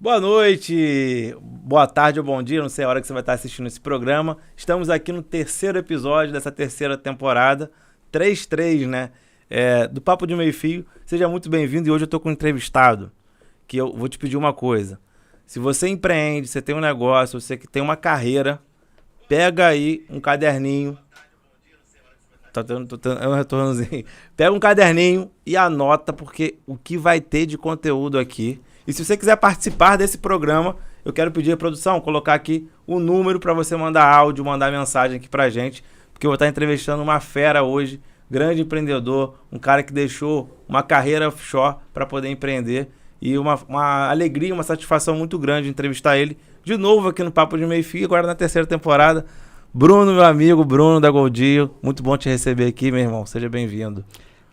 Boa noite, boa tarde ou bom dia, não sei a hora que você vai estar assistindo esse programa. Estamos aqui no terceiro episódio dessa terceira temporada, 3-3, né? Do Papo de Meio Fio. Seja muito bem-vindo e hoje eu estou com um entrevistado, que eu vou te pedir uma coisa. Se você empreende, você tem um negócio, você que tem uma carreira, pega aí um caderninho. É um retornozinho. Pega um caderninho e anota, porque o que vai ter de conteúdo aqui. E se você quiser participar desse programa, eu quero pedir a produção, colocar aqui o número para você mandar áudio, mandar mensagem aqui pra gente, porque eu vou estar entrevistando uma fera hoje, grande empreendedor, um cara que deixou uma carreira offshore para poder empreender. E uma alegria, uma satisfação muito grande entrevistar ele de novo aqui no Papo de Meio Fio, agora na terceira temporada. Bruno, meu amigo, Bruno da Goldil, muito bom te receber aqui, meu irmão, seja bem-vindo.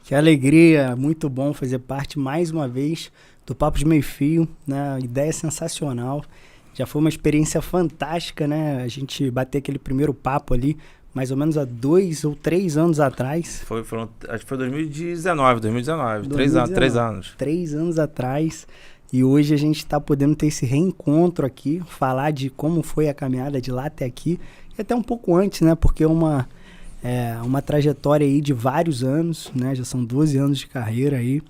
Que alegria, muito bom fazer parte mais uma vez do Papo de Meio Fio, né? Ideia sensacional, já foi uma experiência fantástica, né? A gente bater aquele primeiro papo ali, mais ou menos há 2 ou 3 anos atrás. Acho que foi 2019, 3 anos. 3 anos atrás. E hoje a gente está podendo ter esse reencontro aqui, falar de como foi a caminhada de lá até aqui, e até um pouco antes, né? Porque é uma trajetória aí de vários anos, né? Já são 12 anos de carreira aí.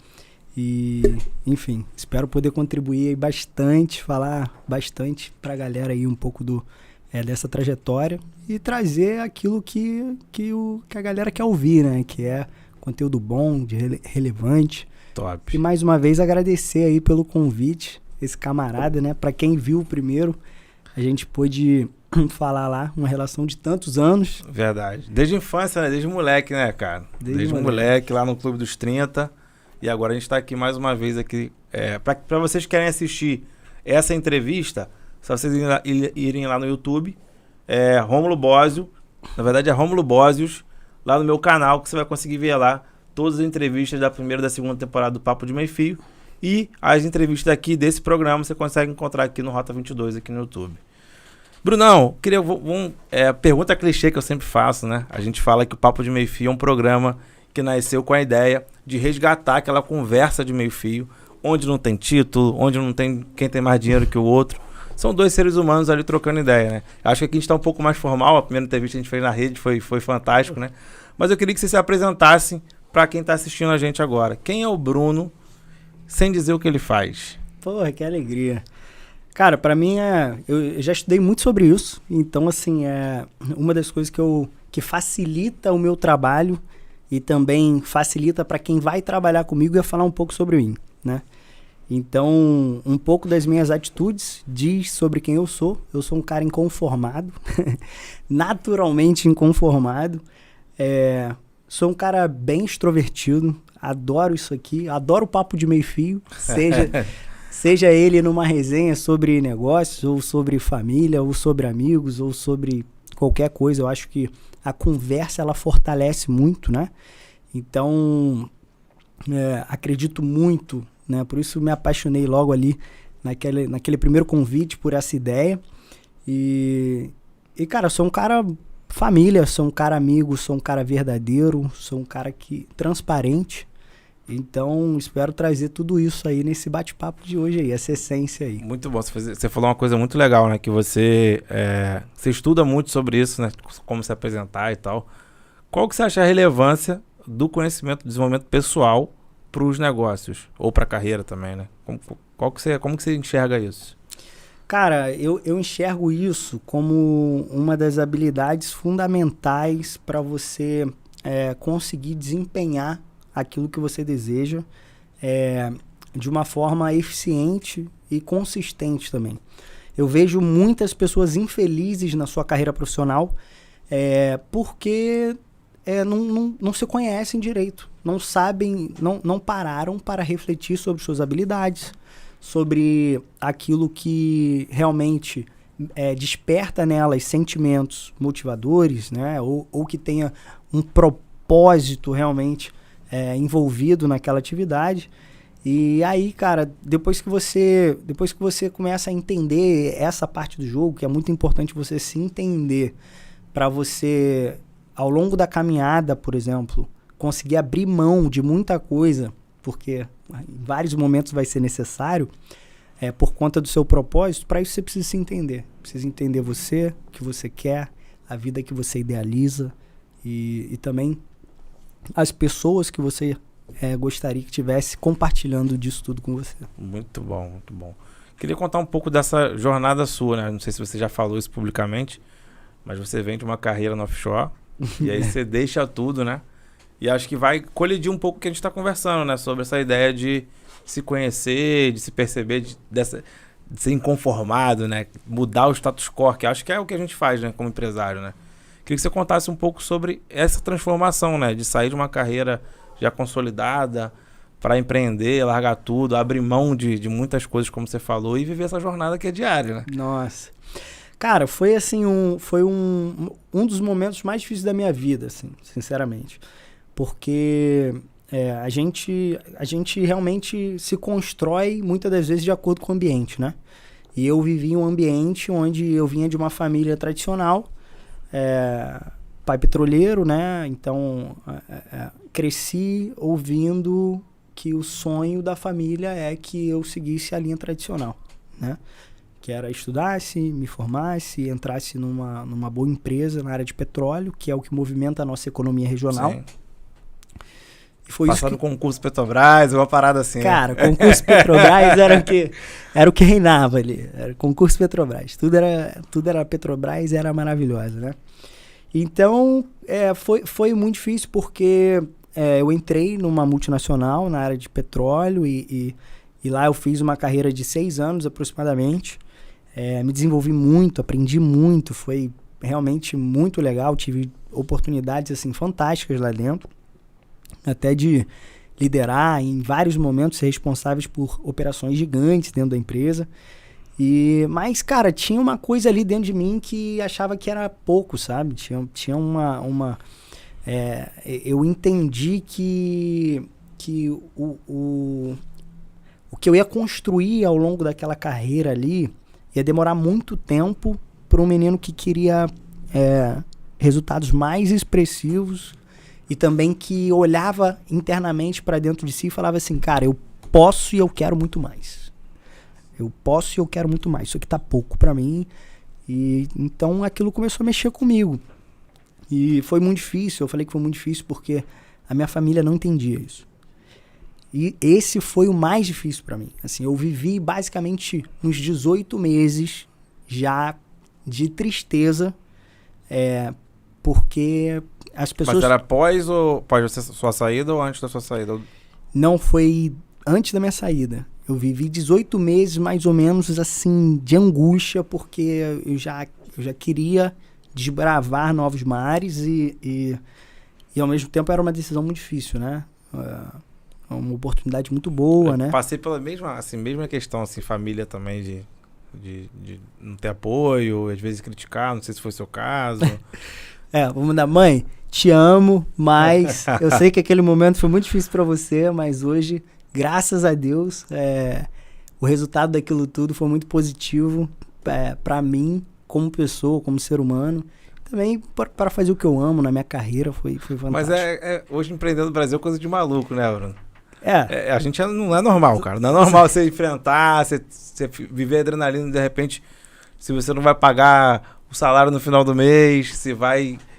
E, enfim, espero poder contribuir aí bastante, falar bastante pra galera aí um pouco dessa trajetória e trazer aquilo que a galera quer ouvir, né? Que é conteúdo bom, relevante. Top. E mais uma vez agradecer aí pelo convite, esse camarada, né? Pra quem viu o primeiro, a gente pôde falar lá, uma relação de tantos anos. Verdade. Desde a infância, né? Desde moleque, né, cara? Desde moleque, lá no Clube dos 30. E agora a gente tá aqui mais uma vez aqui. Pra vocês que querem assistir essa entrevista, só vocês irem lá no YouTube. Rômulo Bósio. Na verdade é Rômulo Bósios, lá no meu canal, que você vai conseguir ver lá todas as entrevistas da primeira e da segunda temporada do Papo de Meio Fio. E as entrevistas aqui desse programa você consegue encontrar aqui no Rota 22, aqui no YouTube. Brunão, pergunta clichê que eu sempre faço, né? A gente fala que o Papo de Meio Fio é um programa que nasceu com a ideia de resgatar aquela conversa de meio fio, onde não tem título, onde não tem quem tem mais dinheiro que o outro. São dois seres humanos ali trocando ideia, né? Acho que aqui a gente está um pouco mais formal, a primeira entrevista que a gente fez na rede foi fantástico, né? Mas eu queria que você se apresentasse para quem está assistindo a gente agora. Quem é o Bruno, sem dizer o que ele faz? Porra, que alegria. Cara, pra mim eu já estudei muito sobre isso, então assim, uma das coisas que facilita o meu trabalho e também facilita para quem vai trabalhar comigo é falar um pouco sobre mim, né? Então, um pouco das minhas atitudes diz sobre quem eu sou. Eu sou um cara inconformado, naturalmente inconformado. Sou um cara bem extrovertido, adoro isso aqui, adoro o papo de meio fio, seja ele numa resenha sobre negócios, ou sobre família, ou sobre amigos, ou sobre qualquer coisa. Eu acho que a conversa, ela fortalece muito, né? Então, acredito muito, né? Por isso me apaixonei logo ali naquele primeiro convite por essa ideia. E cara, sou um cara família, sou um cara amigo, sou um cara verdadeiro, sou um cara transparente. Então, espero trazer tudo isso aí nesse bate-papo de hoje aí, essa essência aí. Muito bom. Você falou uma coisa muito legal, né? Que você estuda muito sobre isso, né? Como se apresentar e tal. Qual que você acha a relevância do conhecimento, do desenvolvimento pessoal para os negócios? Ou para a carreira também, né? Como que você enxerga isso? Cara, eu enxergo isso como uma das habilidades fundamentais para você conseguir desempenhar aquilo que você deseja de uma forma eficiente e consistente também. Eu vejo muitas pessoas infelizes na sua carreira profissional porque não se conhecem direito, não sabem, não pararam para refletir sobre suas habilidades, sobre aquilo que realmente desperta nelas sentimentos motivadores, né? Ou que tenha um propósito realmente envolvido naquela atividade. E aí, cara, depois que você começa a entender essa parte do jogo, que é muito importante você se entender para você, ao longo da caminhada, por exemplo, conseguir abrir mão de muita coisa, porque em vários momentos vai ser necessário, por conta do seu propósito, para isso você precisa se entender. Precisa entender você, o que você quer, a vida que você idealiza e também as pessoas que você gostaria que tivesse compartilhando disso tudo com você. Muito bom, muito bom. Queria contar um pouco dessa jornada sua, né? Não sei se você já falou isso publicamente, mas você vem de uma carreira no offshore e aí você deixa tudo, né? E acho que vai colidir um pouco o que a gente está conversando, né? Sobre essa ideia de se conhecer, de se perceber, de ser inconformado, né? Mudar o status quo, que acho que é o que a gente faz, né? Como empresário, né? Queria que você contasse um pouco sobre essa transformação, né? De sair de uma carreira já consolidada para empreender, largar tudo, abrir mão de muitas coisas, como você falou, e viver essa jornada que é diária, né? Nossa. Cara, foi assim, um dos momentos mais difíceis da minha vida, assim, sinceramente. Porque a gente realmente se constrói muitas das vezes de acordo com o ambiente, né? E eu vivi em um ambiente onde eu vinha de uma família tradicional, pai petroleiro, né? Então, cresci ouvindo que o sonho da família é que eu seguisse a linha tradicional, né? Que era estudasse, me formasse, entrasse numa boa empresa na área de petróleo, que é o que movimenta a nossa economia regional. Sim. E foi passar isso no concurso Petrobras, uma parada assim. Cara, né? Concurso Petrobras era o que reinava ali. Era concurso Petrobras. Tudo era Petrobras e era maravilhosa, né? Então, foi muito difícil porque eu entrei numa multinacional na área de petróleo e lá eu fiz uma carreira de 6 anos aproximadamente. Me desenvolvi muito, aprendi muito, foi realmente muito legal. Tive oportunidades assim, fantásticas lá dentro. Até de liderar, em vários momentos, ser responsáveis por operações gigantes dentro da empresa. Mas, cara, tinha uma coisa ali dentro de mim que achava que era pouco, sabe? Tinha eu entendi que o que eu ia construir ao longo daquela carreira ali ia demorar muito tempo para um menino que queria resultados mais expressivos e também que olhava internamente para dentro de si e falava assim, cara, eu posso e eu quero muito mais. Eu posso e eu quero muito mais. Isso aqui tá pouco para mim. E então aquilo começou a mexer comigo. E foi muito difícil. Eu falei que foi muito difícil porque a minha família não entendia isso. E esse foi o mais difícil para mim. Assim, eu vivi basicamente uns 18 meses já de tristeza, porque as pessoas... Mas era após sua saída ou antes da sua saída? Não, foi antes da minha saída. Eu vivi 18 meses mais ou menos assim de angústia, porque eu já queria desbravar novos mares e ao mesmo tempo era uma decisão muito difícil, né? Uma oportunidade muito boa, né? Passei pela mesma questão, assim, família também de não ter apoio, às vezes criticar, não sei se foi o seu caso. Vamos dar, mãe, te amo, mas eu sei que aquele momento foi muito difícil para você, mas hoje, graças a Deus, o resultado daquilo tudo foi muito positivo para mim, como pessoa, como ser humano. Também para fazer o que eu amo na minha carreira, foi fantástico. Mas hoje empreender no Brasil é coisa de maluco, né, Bruno? A gente não é normal, cara. Não é normal você enfrentar, você viver adrenalina, de repente, se você não vai pagar o salário no final do mês, o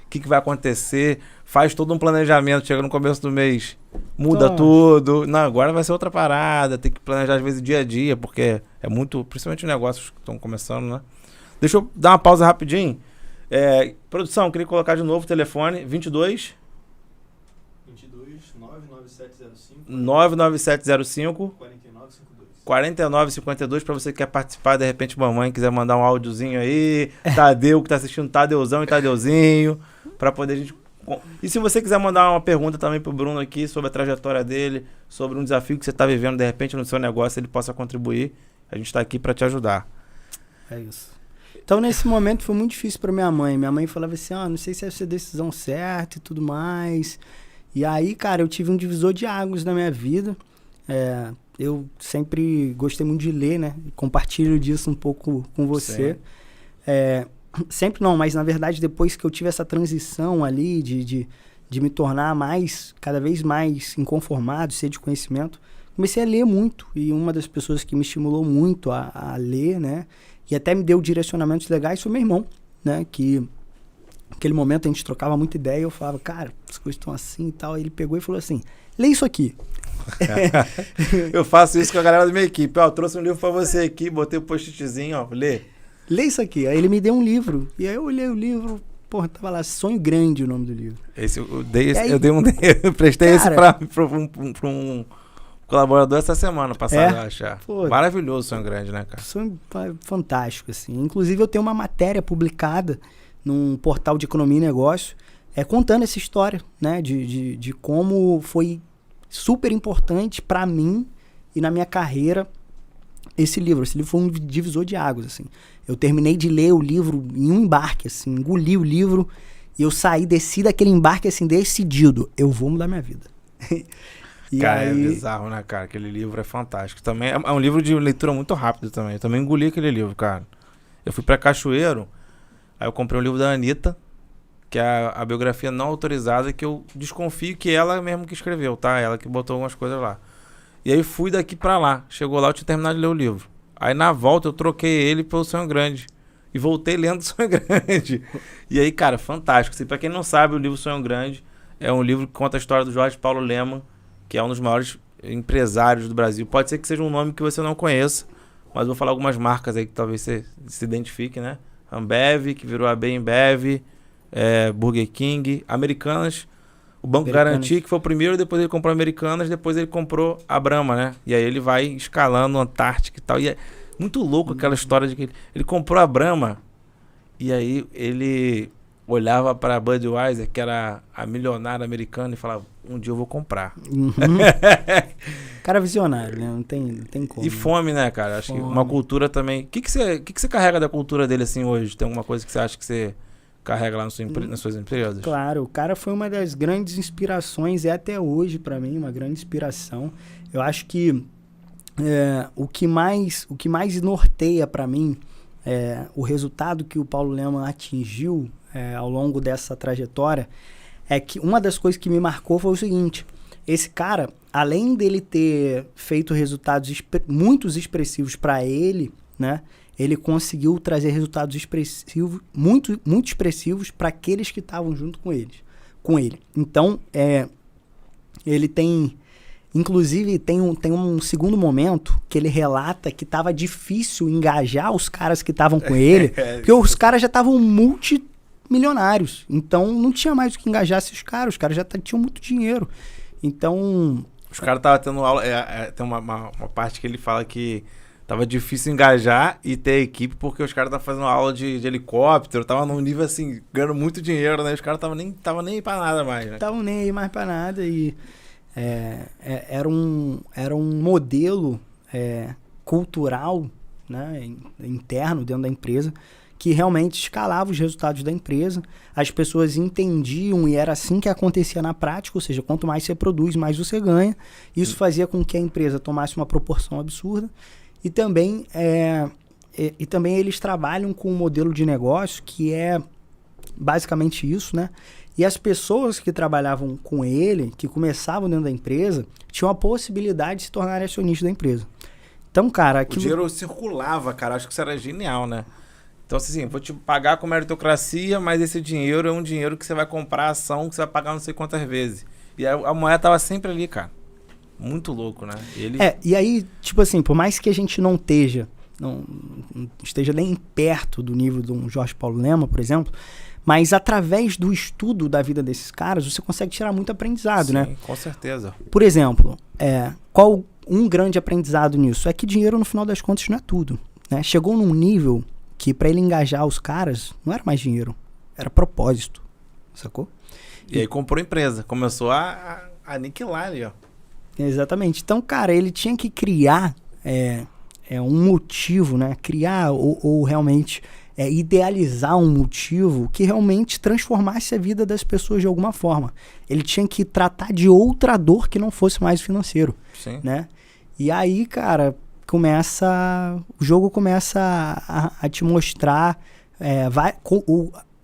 que vai acontecer, faz todo um planejamento, chega no começo do mês, muda tudo. Não, agora vai ser outra parada, tem que planejar às vezes dia a dia, porque é muito, principalmente os negócios que estão começando, né? Deixa eu dar uma pausa rapidinho. Produção, queria colocar de novo o telefone, 22 99705 4952 para você que quer participar, de repente mamãe quiser mandar um áudiozinho aí, Tadeu que tá assistindo, Tadeuzão e Tadeuzinho, para poder a gente... E se você quiser mandar uma pergunta também pro Bruno aqui sobre a trajetória dele, sobre um desafio que você tá vivendo de repente no seu negócio, ele possa contribuir, a gente tá aqui para te ajudar. É isso. Então, nesse momento, foi muito difícil para minha mãe. Minha mãe falava assim, não sei se essa é a decisão certa e tudo mais. E aí, cara, eu tive um divisor de águas na minha vida. Eu sempre gostei muito de ler, né? Compartilho disso um pouco com você. Sempre não, mas na verdade, depois que eu tive essa transição ali de me tornar cada vez mais inconformado, ser de conhecimento, comecei a ler muito. E uma das pessoas que me estimulou muito a ler, né? E até me deu direcionamentos legais foi meu irmão, né? Que naquele momento a gente trocava muita ideia e eu falava, cara, as coisas estão assim e tal. Aí ele pegou e falou assim, lê isso aqui. Eu faço isso com a galera da minha equipe. Ó, eu trouxe um livro pra você aqui, botei o post-itzinho, ó, lê. Lê isso aqui. Aí ele me deu um livro. E aí eu olhei o livro, porra, tava lá, Sonho Grande o nome do livro. Esse, eu prestei cara, esse pra um colaborador essa semana passada, eu acho. Pô, maravilhoso Sonho Grande, né, cara? Sonho fantástico, assim. Inclusive eu tenho uma matéria publicada num portal de economia e negócio, contando essa história, né, de como foi super importante para mim e na minha carreira esse livro. Esse livro foi um divisor de águas, assim. Eu terminei de ler o livro em um embarque, assim, engoli o livro e eu desci daquele embarque, assim, decidido, eu vou mudar minha vida. E cara, aí... é bizarro, né, cara? Aquele livro é fantástico. Também é um livro de leitura muito rápido também. Eu também engoli aquele livro, cara. Eu fui pra Cachoeiro, aí eu comprei um livro da Anitta, que é a biografia não autorizada, que eu desconfio que ela mesmo que escreveu, tá? Ela que botou algumas coisas lá. E aí fui daqui pra lá. Chegou lá, eu tinha terminado de ler o livro. Aí na volta eu troquei ele pelo Sonho Grande. E voltei lendo Sonho Grande. E aí, cara, fantástico. Assim, pra quem não sabe, o livro Sonho Grande é um livro que conta a história do Jorge Paulo Lemann, que é um dos maiores empresários do Brasil. Pode ser que seja um nome que você não conheça, mas vou falar algumas marcas aí que talvez você se identifique, né? Ambev, que virou AB Embev, Burger King, Americanas, o Banco Garantia, que foi o primeiro, depois ele comprou Americanas, depois ele comprou a Brahma, né? E aí ele vai escalando Antártica e tal. E é muito louco aquela história de que ele comprou a Brahma e aí ele olhava para a Budweiser, que era a milionária americana, e falava, um dia eu vou comprar. Uhum. Cara visionário, né? Não tem como. E fome, né, cara? Acho que uma cultura também... O que você carrega da cultura dele assim hoje? Tem alguma coisa que você acha que você carrega lá nas suas empresas? Claro, o cara foi uma das grandes inspirações, até hoje para mim, uma grande inspiração. Eu acho que o que mais norteia para mim o resultado que o Paulo Lemann atingiu ao longo dessa trajetória é que uma das coisas que me marcou foi o seguinte: esse cara, além dele ter feito resultados muito expressivos para ele, né, ele conseguiu trazer resultados expressivos, muito expressivos para aqueles que estavam junto com ele. Então, ele tem... Inclusive, tem um segundo momento que ele relata que estava difícil engajar os caras que estavam com ele, porque os caras já estavam multimilionários. Então, não tinha mais o que engajar esses caras. Os caras já tinham muito dinheiro. Então... Os caras estavam tendo aula... tem uma parte que ele fala que tava difícil engajar e ter equipe porque os caras estavam fazendo aula de helicóptero, tava num nível assim, ganhando muito dinheiro, né? Os caras estavam nem aí pra nada mais, né? Estavam nem aí mais pra nada e... era um modelo cultural, né, interno dentro da empresa, que realmente escalava os resultados da empresa. As pessoas entendiam e era assim que acontecia na prática, ou seja, quanto mais você produz, mais você ganha. Isso fazia com que a empresa tomasse uma proporção absurda. E também eles trabalham com um modelo de negócio que é basicamente isso, né? E as pessoas que trabalhavam com ele, que começavam dentro da empresa, tinham a possibilidade de se tornarem acionistas da empresa. Então, cara... O dinheiro circulava, cara. Acho que isso era genial, né? Então, assim, vou te pagar com meritocracia, mas esse dinheiro é um dinheiro que você vai comprar ação, que você vai pagar não sei quantas vezes. E a moeda tava sempre ali, cara. Muito louco, né? E aí, tipo assim, por mais que a gente não esteja nem perto do nível de um Jorge Paulo Lemann, por exemplo... Mas através do estudo da vida desses caras, você consegue tirar muito aprendizado, né? Sim, com certeza. Por exemplo, qual um grande aprendizado nisso? É que dinheiro, no final das contas, não é tudo, né? Chegou num nível que, para ele engajar os caras, não era mais dinheiro, era propósito, sacou? E aí comprou empresa, começou a aniquilar ali, ó. Exatamente. Então, cara, ele tinha que criar um motivo, né? Criar ou realmente... idealizar um motivo que realmente transformasse a vida das pessoas de alguma forma. Ele tinha que tratar de outra dor que não fosse mais financeiro. Sim. Né? E aí, cara, o jogo começa a te mostrar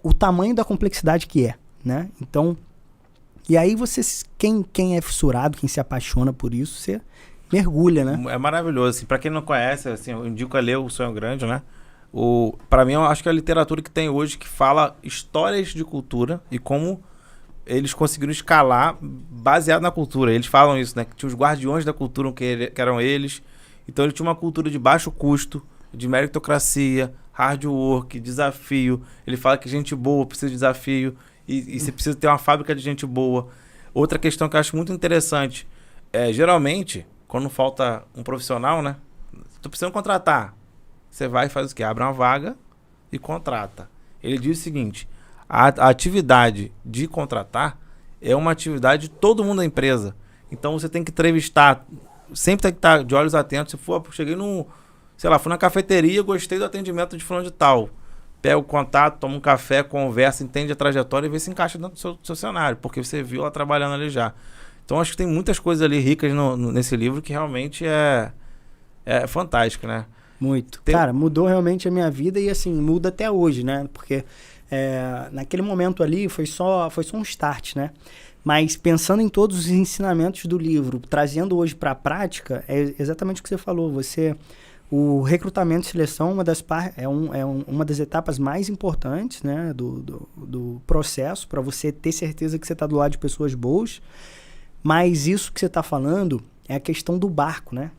o tamanho da complexidade que é, né? Então, e aí quem é fissurado, quem se apaixona por isso, você mergulha, né? É maravilhoso. Assim, para quem não conhece, assim, eu indico a ler O Sonho Grande, né? Para mim, eu acho que é a literatura que tem hoje que fala histórias de cultura e como eles conseguiram escalar baseado na cultura. Eles falam isso, né? Que tinha os guardiões da cultura que eram eles. Então ele tinha uma cultura de baixo custo, de meritocracia, hard work, desafio. Ele fala que gente boa precisa de desafio e você precisa ter uma fábrica de gente boa. Outra questão que eu acho muito interessante geralmente, quando falta um profissional, né? Tu precisa contratar. Você vai e faz o quê? Abre uma vaga e contrata. Ele diz o seguinte: a atividade de contratar é uma atividade de todo mundo da empresa. Então você tem que entrevistar, sempre tem que estar de olhos atentos. Se for, cheguei fui na cafeteria, gostei do atendimento de fulano de tal. Pega o contato, toma um café, conversa, entende a trajetória e vê se encaixa dentro do seu cenário, porque você viu ela trabalhando ali já. Então acho que tem muitas coisas ali ricas nesse livro que realmente é fantástico, né? Muito. Cara, mudou realmente a minha vida e assim, muda até hoje, né? Porque naquele momento ali foi só um start, né? Mas pensando em todos os ensinamentos do livro, trazendo hoje para a prática, é exatamente o que você falou. O recrutamento e seleção é uma das etapas mais importantes, né, do processo, para você ter certeza que você está do lado de pessoas boas. Mas isso que você está falando é a questão do barco, né?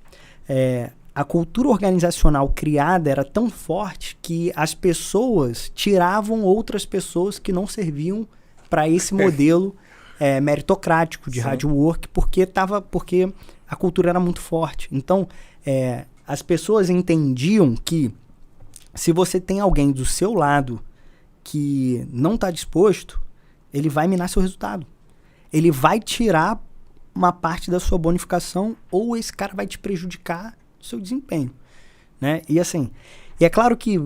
A cultura organizacional criada era tão forte que as pessoas tiravam outras pessoas que não serviam para esse modelo meritocrático de hard work, porque a cultura era muito forte. Então, as pessoas entendiam que se você tem alguém do seu lado que não está disposto, ele vai minar seu resultado. Ele vai tirar uma parte da sua bonificação ou esse cara vai te prejudicar no seu desempenho, né? E assim, é claro que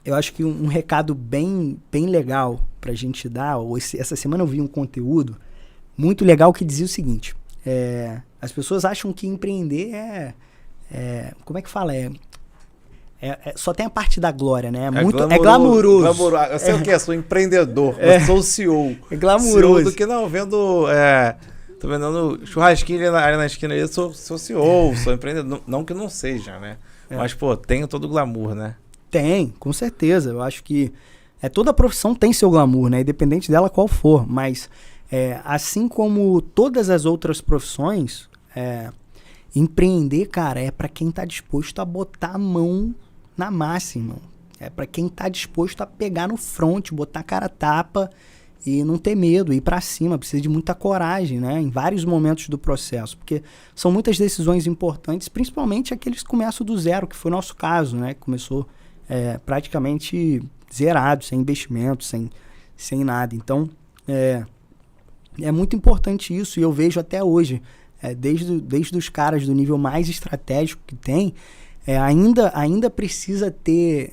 eu acho que um recado bem legal pra gente dar, essa semana eu vi um conteúdo muito legal que dizia o seguinte: as pessoas acham que empreender como é que fala? Só tem a parte da glória, né? É glamuroso. Eu sei o que é, sou empreendedor, eu sou o CEO. É glamuroso. CEO do que não, vendo... tô vendendo churrasquinho ali na esquina, eu sou CEO, sou empreendedor. Não que não seja, né? Mas, pô, tem todo o glamour, né? Tem, com certeza. Eu acho que toda profissão tem seu glamour, né? Independente dela qual for. Mas, assim como todas as outras profissões, empreender, cara, é para quem tá disposto a botar a mão na massa, irmão. É para quem tá disposto a pegar no front, botar a cara a tapa e não ter medo, ir para cima. Precisa de muita coragem, né? Em vários momentos do processo, porque são muitas decisões importantes, principalmente aqueles que começam do zero, que foi o nosso caso, né? Que começou praticamente zerado, sem investimento, sem nada. Então, é muito importante isso, e eu vejo até hoje, desde os caras do nível mais estratégico que tem, ainda precisa ter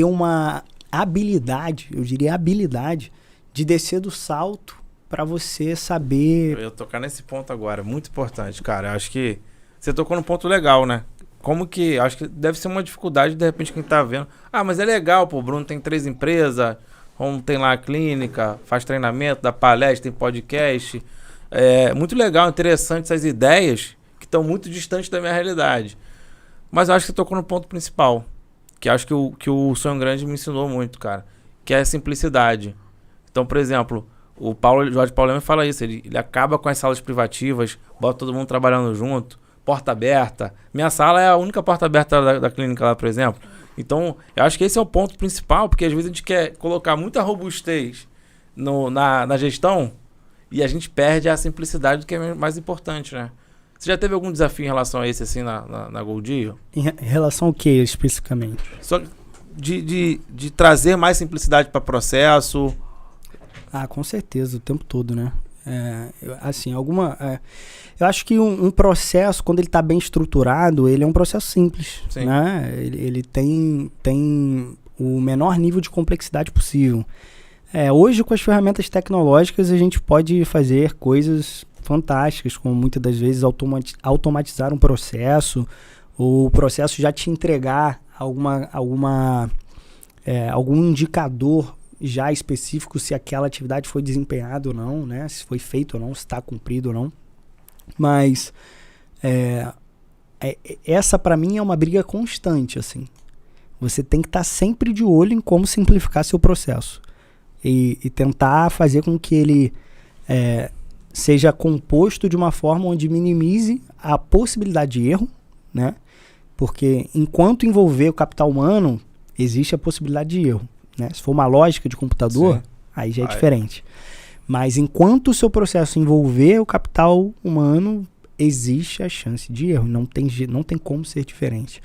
uma habilidade, eu diria habilidade, de descer do salto para você saber... Eu ia tocar nesse ponto agora, muito importante, cara. Eu acho que você tocou num ponto legal, né? Como que... Acho que deve ser uma dificuldade, de repente, quem tá vendo. Ah, mas é legal, pô, o Bruno tem 3 empresas, tem lá a clínica, faz treinamento, dá palestra, tem podcast. É muito legal, interessante essas ideias que estão muito distantes da minha realidade. Mas eu acho que você tocou no ponto principal, que acho que o Sonho Grande me ensinou muito, cara, que é a simplicidade. Então, por exemplo, o Jorge Paulo Leme fala isso, ele acaba com as salas privativas, bota todo mundo trabalhando junto, porta aberta. Minha sala é a única porta aberta da clínica lá, por exemplo. Então, eu acho que esse é o ponto principal, porque às vezes a gente quer colocar muita robustez na gestão e a gente perde a simplicidade do que é mais importante, né? Você já teve algum desafio em relação a esse, assim, na Goldie? Em relação ao que, especificamente? Só de trazer mais simplicidade para o processo. Ah, com certeza, o tempo todo, né? Eu acho que um processo, quando ele está bem estruturado, ele é um processo simples. Sim. Né? Ele tem o menor nível de complexidade possível. Hoje, com as ferramentas tecnológicas, a gente pode fazer coisas fantásticas, como muitas das vezes automatizar um processo, ou o processo já te entregar algum indicador já específico se aquela atividade foi desempenhada ou não, né? Se foi feito ou não, se está cumprido ou não. Mas essa para mim é uma briga constante, assim. Você tem que estar sempre de olho em como simplificar seu processo e tentar fazer com que ele seja composto de uma forma onde minimize a possibilidade de erro, né? Porque enquanto envolver o capital humano, existe a possibilidade de erro, né? Se for uma lógica de computador, sim, aí já é diferente. Mas enquanto o seu processo envolver o capital humano, existe a chance de erro. Não tem como ser diferente.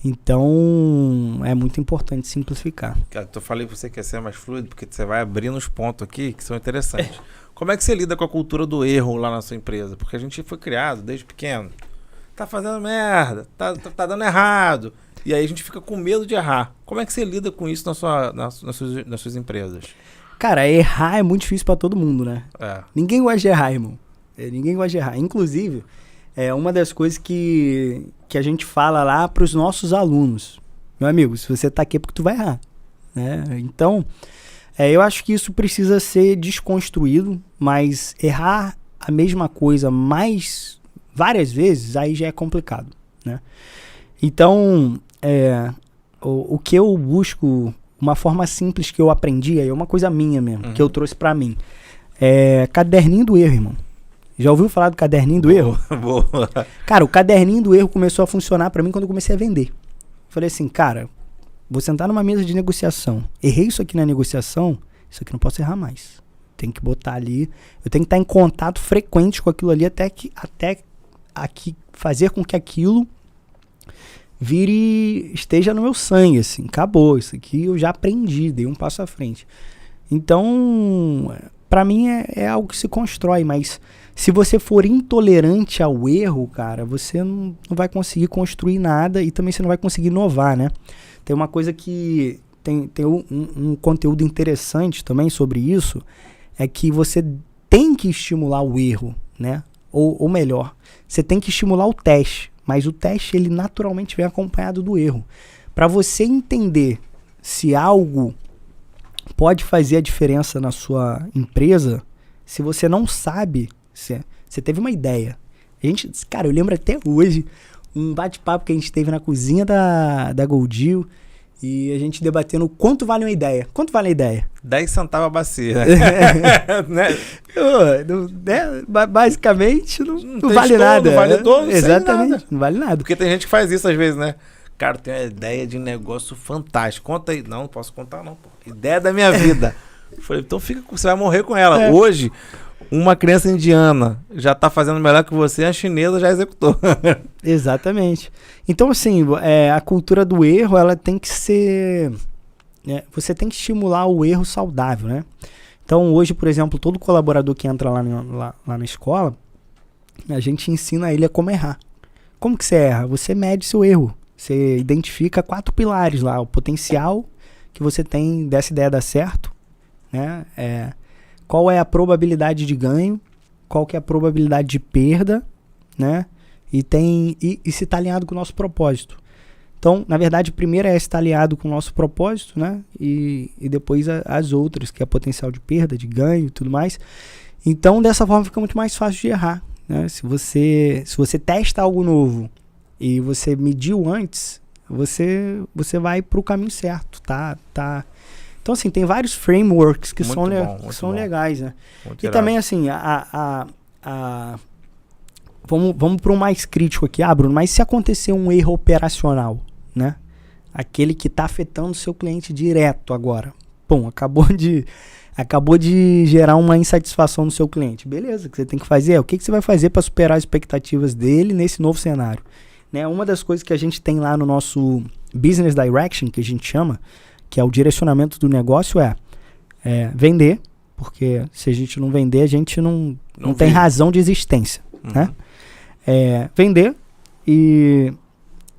Então, é muito importante simplificar. Cara, eu falei pra você que ia ser mais fluido, porque você vai abrindo os pontos aqui que são interessantes. Como é que você lida com a cultura do erro lá na sua empresa? Porque a gente foi criado desde pequeno. Tá fazendo merda, tá dando errado. E aí a gente fica com medo de errar. Como é que você lida com isso nas suas empresas? Cara, errar é muito difícil pra todo mundo, né? Ninguém gosta de errar, irmão. Ninguém gosta de errar. Inclusive, é uma das coisas que a gente fala lá pros nossos alunos. Meu amigo, se você tá aqui é porque tu vai errar, né? Então, eu acho que isso precisa ser desconstruído, mas errar a mesma coisa várias vezes, aí já é complicado, né? Então, o que eu busco, uma forma simples que eu aprendi, é uma coisa minha mesmo, que eu trouxe pra mim, caderninho do erro, irmão. Já ouviu falar do caderninho do erro? Boa. Cara, o caderninho do erro começou a funcionar pra mim quando eu comecei a vender. Falei assim, cara, vou sentar numa mesa de negociação. Errei isso aqui na negociação, isso aqui não posso errar mais. Tem que botar ali, eu tenho que estar em contato frequente com aquilo ali até fazer com que aquilo esteja no meu sangue, assim. Acabou, isso aqui eu já aprendi, dei um passo à frente. Então, pra mim é algo que se constrói, mas se você for intolerante ao erro, cara, você não vai conseguir construir nada e também você não vai conseguir inovar, né? Tem uma coisa que tem um conteúdo interessante também sobre isso, é que você tem que estimular o erro, né? Ou melhor, você tem que estimular o teste, mas o teste ele naturalmente vem acompanhado do erro. Para você entender se algo pode fazer a diferença na sua empresa, se você não sabe, você teve uma ideia. Cara, eu lembro até hoje um bate-papo que a gente teve na cozinha da Goldil e a gente debatendo quanto vale uma ideia. Quanto vale a ideia? 10 centavos a bacia. Né? Basicamente, não vale nada. Não vale dono, exatamente, nada. Não vale nada. Porque tem gente que faz isso às vezes, né? Cara, tem uma ideia de negócio fantástico. Conta aí. Não posso contar não, pô. Ideia da minha vida. Falei, então você vai morrer com ela. Hoje, uma criança indiana já tá fazendo melhor que você, a chinesa já executou. Exatamente. Então, assim, a cultura do erro, ela tem que ser... você tem que estimular o erro saudável, né? Então, hoje, por exemplo, todo colaborador que entra lá na escola, a gente ensina ele a como errar. Como que você erra? Você mede seu erro. Você identifica 4 pilares lá. O potencial que você tem dessa ideia dar certo, né? Qual é a probabilidade de ganho? Qual que é a probabilidade de perda, né? E se está alinhado com o nosso propósito. Então, na verdade, primeiro se estar alinhado com o nosso propósito, né? E depois as outras, que é potencial de perda, de ganho e tudo mais. Então, dessa forma fica muito mais fácil de errar, né? Se você testa algo novo e você mediu antes, você vai para o caminho certo, tá? Então, assim, tem vários frameworks que são legais, né? Muito irado. Também, assim, vamos para um mais crítico aqui. Bruno, mas se acontecer um erro operacional, né? Aquele que está afetando o seu cliente direto agora. Pum, acabou de gerar uma insatisfação no seu cliente. Beleza, o que você tem que fazer o que você vai fazer para superar as expectativas dele nesse novo cenário? Né? Uma das coisas que a gente tem lá no nosso Business Direction, que a gente chama, que é o direcionamento do negócio, vender, porque se a gente não vender, a gente não tem razão de existência, né? Vender e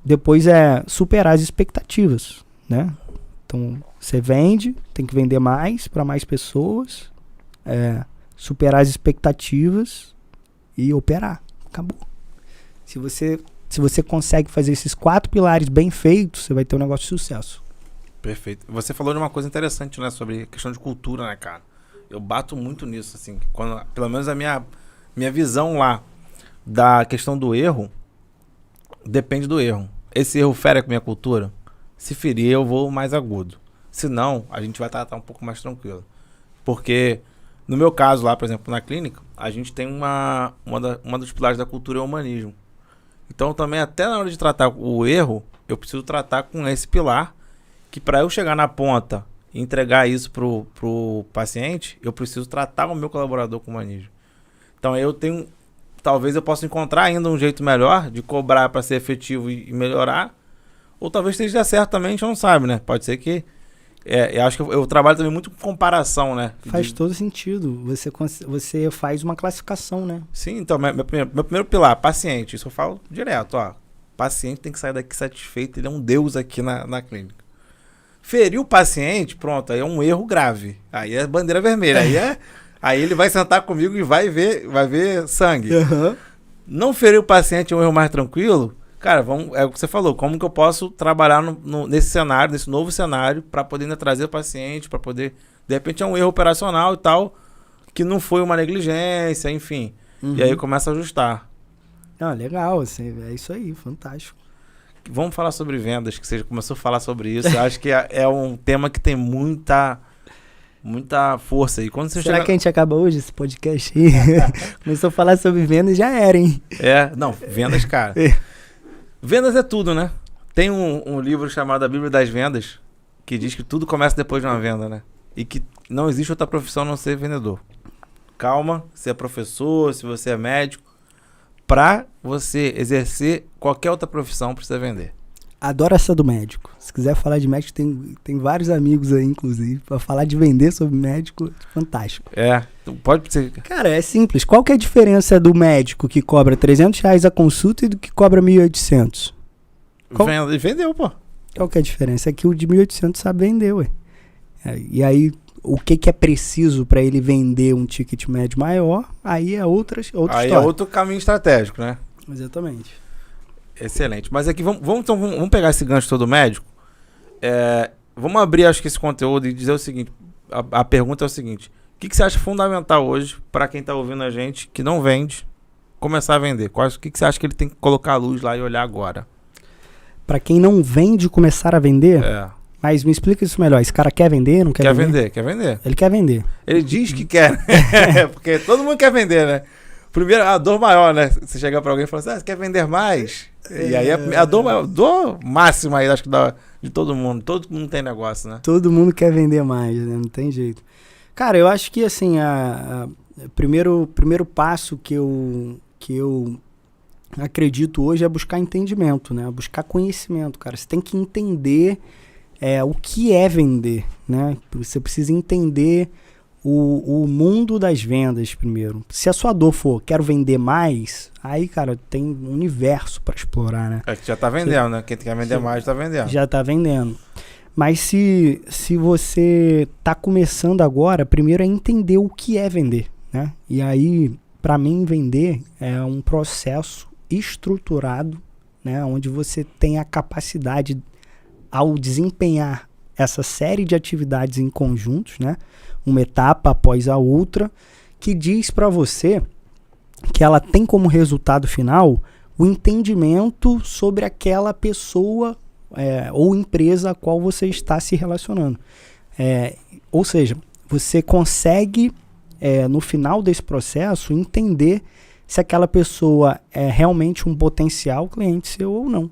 depois superar as expectativas, né? Então, você vende, tem que vender mais para mais pessoas, superar as expectativas e operar. Acabou. Se você consegue fazer esses 4 pilares bem feitos, você vai ter um negócio de sucesso. Perfeito. Você falou de uma coisa interessante, né? Sobre questão de cultura, né, cara? Eu bato muito nisso, assim. Pelo menos a minha visão lá. da questão do erro, depende do erro. Esse erro fere com a minha cultura? Se ferir, eu vou mais agudo. Se não, a gente vai tratar um pouco mais tranquilo. Porque, no meu caso lá, por exemplo, na clínica, a gente tem uma dos pilares da cultura é o humanismo. Então, também, até na hora de tratar o erro, eu preciso tratar com esse pilar, que para eu chegar na ponta e entregar isso pro paciente, eu preciso tratar o meu colaborador com humanismo. Então, talvez eu possa encontrar ainda um jeito melhor de cobrar para ser efetivo e melhorar, ou talvez esteja certo também, a gente não sabe, né? Pode ser que... eu acho que eu trabalho também muito com comparação, né? Faz todo sentido. Você faz uma classificação, né? Sim, então, meu primeiro pilar, paciente. Isso eu falo direto, ó. Paciente tem que sair daqui satisfeito, ele é um deus aqui na clínica. Ferir o paciente, pronto, aí é um erro grave. Aí é bandeira vermelha. Aí ele vai sentar comigo e vai ver sangue. Uhum. Não ferir o paciente é um erro mais tranquilo. Cara, é o que você falou, como que eu posso trabalhar nesse cenário, nesse novo cenário, para poder ainda trazer o paciente, para poder... De repente é um erro operacional e tal, que não foi uma negligência, enfim. Uhum. E aí começa a ajustar. Legal, assim, é isso aí, fantástico. Vamos falar sobre vendas, que você já começou a falar sobre isso. Eu acho que é um tema que tem muita força. E quando você Será que a gente acaba hoje esse podcast aí? Começou a falar sobre vendas, já era, hein? Não, vendas, cara. Vendas é tudo, né? Tem um livro chamado A Bíblia das Vendas, que diz que tudo começa depois de uma venda, né? E que não existe outra profissão a não ser vendedor. Calma, se é professor, se você é médico, para você exercer qualquer outra profissão, precisa vender. Adoro essa do médico. Se quiser falar de médico, tem vários amigos aí, inclusive, para falar de vender sobre médico, fantástico. Pode ser. Cara, é simples. Qual que é a diferença do médico que cobra R$300 a consulta e do que cobra 1.800? Vendeu, pô. Qual que é a diferença? É que o de 1.800 sabe vender, ué. E aí, o que é preciso para ele vender um ticket médio maior, aí é outra história. Aí é outro caminho estratégico, né? Exatamente. Excelente. Mas aqui, vamos pegar esse gancho todo médico. Vamos abrir, acho que esse conteúdo e dizer o seguinte. A pergunta é o seguinte. O que você acha fundamental hoje para quem está ouvindo a gente, que não vende, começar a vender? O que você acha que ele tem que colocar a luz lá e olhar agora? Para quem não vende, começar a vender? Mas me explica isso melhor. Esse cara quer vender, não quer vender? Quer vender. Ele quer vender. Ele diz que quer. Porque todo mundo quer vender, né? Primeiro, a dor maior, né? Você chegar para alguém e falar assim, você quer vender mais? E aí a dor máxima aí, acho que de todo mundo. Todo mundo tem negócio, né? Todo mundo quer vender mais, né? Não tem jeito. Cara, eu acho que assim, primeiro passo que eu acredito hoje é buscar entendimento, né? Buscar conhecimento, cara. Você tem que entender o que é vender, né? Você precisa entender o mundo das vendas primeiro. Se a sua dor for, quero vender mais, aí, cara, tem um universo para explorar, né? Que já tá vendendo, né? Quem quer vender mais, tá vendendo. Já tá vendendo. Mas se você tá começando agora, primeiro é entender o que é vender, né? E aí, para mim, vender é um processo estruturado, né? Onde você tem a capacidade, ao desempenhar essa série de atividades em conjuntos, né? Uma etapa após a outra, que diz para você que ela tem como resultado final o entendimento sobre aquela pessoa ou empresa a qual você está se relacionando. Ou seja, você consegue, no final desse processo, entender se aquela pessoa é realmente um potencial cliente seu ou não.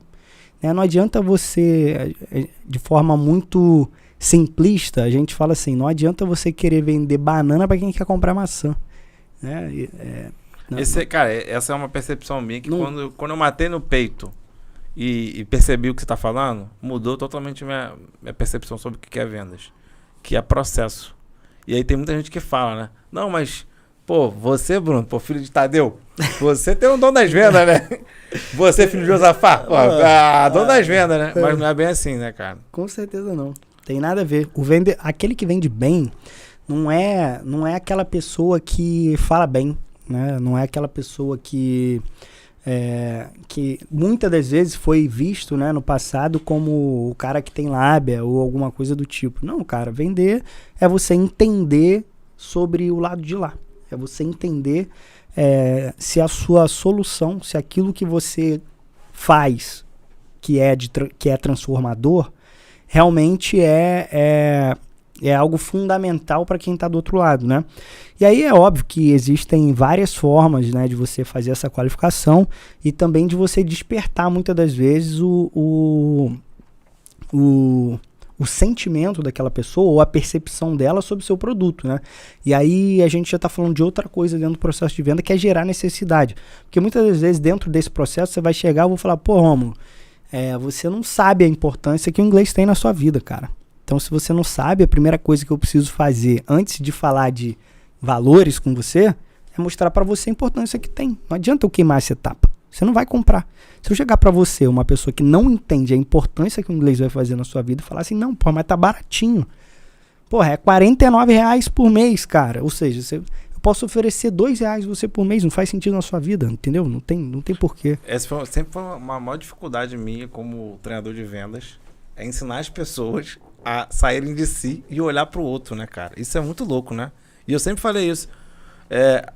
Não adianta você, de forma muito simplista, a gente fala assim, não adianta você querer vender banana para quem quer comprar maçã. Né? Cara, essa é uma percepção minha que quando eu matei no peito e percebi o que você está falando, mudou totalmente minha percepção sobre o que é vendas, que é processo. E aí tem muita gente que fala, né? Não, mas, pô, você, Bruno, filho de Tadeu, você tem um dom das vendas, né? Você, filho de Josafá, dono das vendas, né? Mas não é bem assim, né, cara? Com certeza não. Tem nada a ver. Aquele que vende bem não é aquela pessoa que fala bem, né? Não é aquela pessoa que muitas das vezes foi visto, né, no passado como o cara que tem lábia ou alguma coisa do tipo. Não, cara, vender é você entender sobre o lado de lá. É você entender se a sua solução, se aquilo que você faz que é transformador, realmente é algo fundamental para quem está do outro lado, né? E aí é óbvio que existem várias formas, né, de você fazer essa qualificação e também de você despertar muitas das vezes o sentimento daquela pessoa ou a percepção dela sobre o seu produto, né? E aí a gente já está falando de outra coisa dentro do processo de venda, que é gerar necessidade. Porque muitas das vezes dentro desse processo você vai chegar e vou falar, pô, Rômulo, você não sabe a importância que o inglês tem na sua vida, cara. Então, se você não sabe, a primeira coisa que eu preciso fazer antes de falar de valores com você é mostrar para você a importância que tem. Não adianta eu queimar essa etapa. Você não vai comprar. Se eu chegar para você, uma pessoa que não entende a importância que o inglês vai fazer na sua vida, e falar assim, não, pô, mas tá baratinho. Porra, é R$49 por mês, cara. Ou seja, eu posso oferecer R$2 você por mês, não faz sentido na sua vida, entendeu? Não tem porquê. Essa sempre foi uma maior dificuldade minha como treinador de vendas, é ensinar as pessoas a saírem de si e olhar pro outro, né, cara? Isso é muito louco, né? E eu sempre falei isso.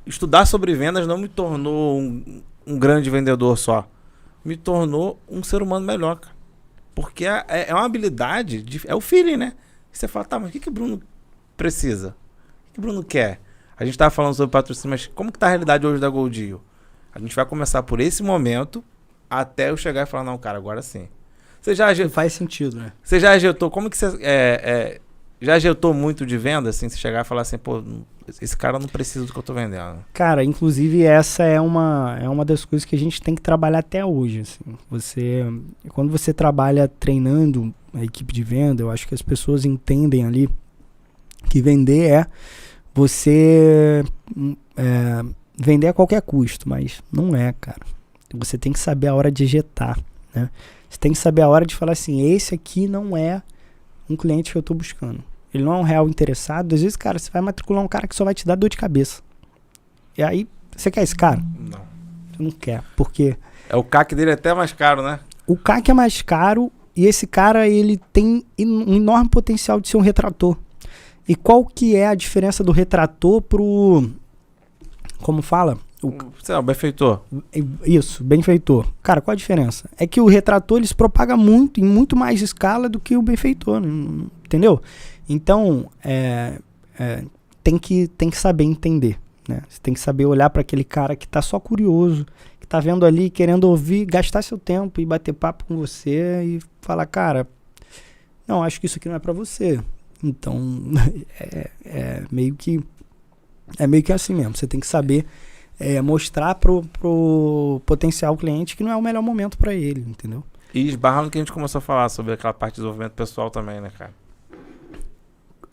Estudar sobre vendas não me tornou um grande vendedor só. Me tornou um ser humano melhor, cara. Porque é uma habilidade, é o feeling, né? Você fala, tá, mas o que o Bruno precisa? O que o Bruno quer? A gente tava falando sobre patrocínio, mas como que tá a realidade hoje da Gold Deal? A gente vai começar por esse momento até eu chegar e falar, não, cara, agora sim. Você já agitou... Faz sentido, né? Você já agitou... Como que você... já agitou muito de venda, assim? Você chegar e falar assim, pô, esse cara não precisa do que eu tô vendendo. Cara, inclusive essa é uma das coisas que a gente tem que trabalhar até hoje, assim. Quando você trabalha treinando a equipe de venda, eu acho que as pessoas entendem ali que vender é você vender a qualquer custo, mas não é, cara. Você tem que saber a hora de ejetar, né? Você tem que saber a hora de falar assim, esse aqui não é um cliente que eu tô buscando. Ele não é um real interessado. Às vezes, cara, você vai matricular um cara que só vai te dar dor de cabeça. E aí, você quer esse cara? Não. Você não quer, porque... O CAC dele é até mais caro, né? O CAC é mais caro e esse cara, ele tem um enorme potencial de ser um retrator. E qual que é a diferença do retrator pro... Como fala? O benfeitor. Isso, benfeitor. Cara, qual a diferença? É que o retrator ele se propaga muito, em muito mais escala do que o benfeitor, entendeu? Então, tem que saber entender, né? Você tem que saber olhar para aquele cara que tá só curioso, que tá vendo ali, querendo ouvir, gastar seu tempo e bater papo com você e falar, cara, não, acho que isso aqui não é para você. Então, é meio que assim mesmo. Você tem que saber mostrar pro potencial cliente que não é o melhor momento para ele, entendeu? E esbarra no que a gente começou a falar sobre aquela parte de desenvolvimento pessoal também, né, cara?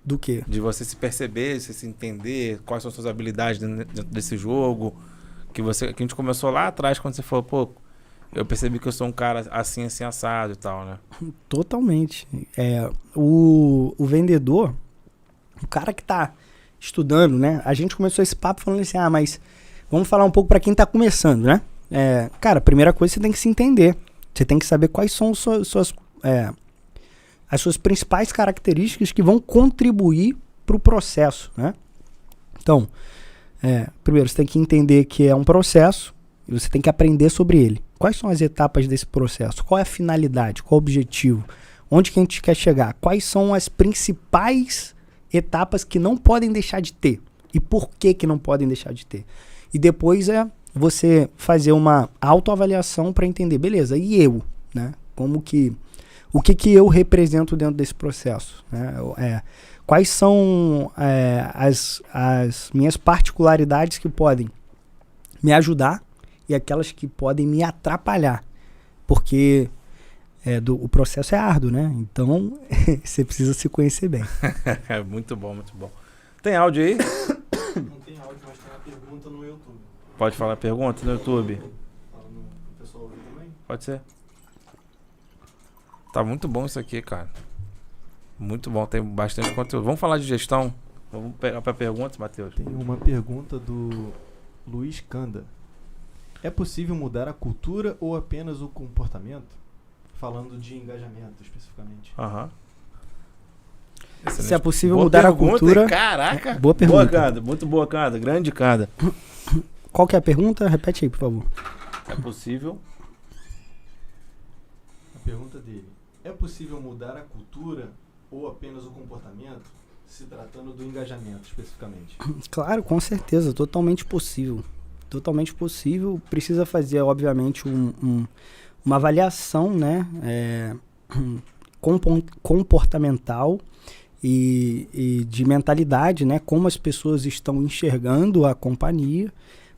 Do quê? De você se perceber, você se entender, quais são suas habilidades dentro desse jogo, que a gente começou lá atrás, quando você falou, pô, eu percebi que eu sou um cara assim, assim, assado e tal, né? Totalmente. O vendedor, o cara que tá estudando, né? A gente começou esse papo falando assim, mas vamos falar um pouco para quem tá começando, né? Cara, a primeira coisa você tem que se entender. Você tem que saber quais são as suas principais características que vão contribuir para o processo, né? Então, primeiro você tem que entender que é um processo e você tem que aprender sobre ele. Quais são as etapas desse processo? Qual é a finalidade? Qual é o objetivo? Onde que a gente quer chegar? Quais são as principais etapas que não podem deixar de ter? E por que não podem deixar de ter? E depois você fazer uma autoavaliação para entender, beleza, e eu, né? O que eu represento dentro desse processo, né? Quais são as minhas particularidades que podem me ajudar e aquelas que podem me atrapalhar, porque o processo é árduo, né? Então você precisa se conhecer bem. Muito bom, muito bom. Tem áudio aí? Não tem áudio, mas tem uma pergunta no YouTube. Pode falar pergunta no YouTube? Fala no pessoal ouvir também? Pode ser. Tá muito bom isso aqui, cara. Muito bom, tem bastante conteúdo. Vamos falar de gestão? Vamos pegar para perguntas, Matheus? Tem uma pergunta do Luiz Canda. É possível mudar a cultura ou apenas o comportamento? Falando de engajamento, especificamente. Se é possível mudar a cultura... Caraca! Boa pergunta. Boa, Canda. Muito boa, Canda. Grande Canda. Qual que é a pergunta? Repete aí, por favor. É possível... A pergunta dele: é possível mudar a cultura ou apenas o comportamento, se tratando do engajamento especificamente? Claro, com certeza, totalmente possível. Totalmente possível. Precisa fazer, obviamente, uma avaliação, né, comportamental e de mentalidade, né, como as pessoas estão enxergando a companhia,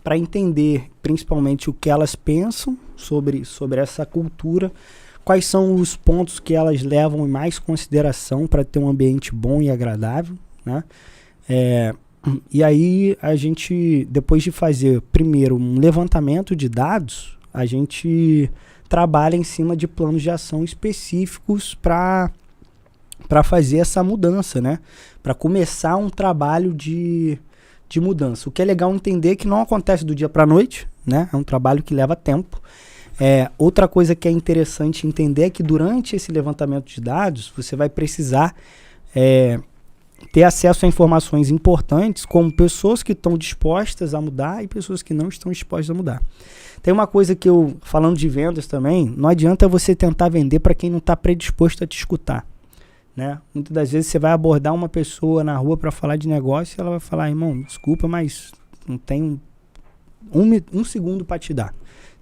para entender principalmente o que elas pensam sobre essa cultura, quais são os pontos que elas levam em mais consideração para ter um ambiente bom e agradável, né? E aí a gente, depois de fazer primeiro um levantamento de dados, a gente trabalha em cima de planos de ação específicos para fazer essa mudança, né? Para começar um trabalho de mudança. O que é legal entender que não acontece do dia para a noite, né? É um trabalho que leva tempo. Outra coisa que é interessante entender é que durante esse levantamento de dados, você vai precisar ter acesso a informações importantes, como pessoas que estão dispostas a mudar e pessoas que não estão dispostas a mudar. Tem uma coisa que falando de vendas também, não adianta você tentar vender para quem não está predisposto a te escutar, né? Muitas das vezes você vai abordar uma pessoa na rua para falar de negócio e ela vai falar: irmão, desculpa, mas não tenho um segundo para te dar.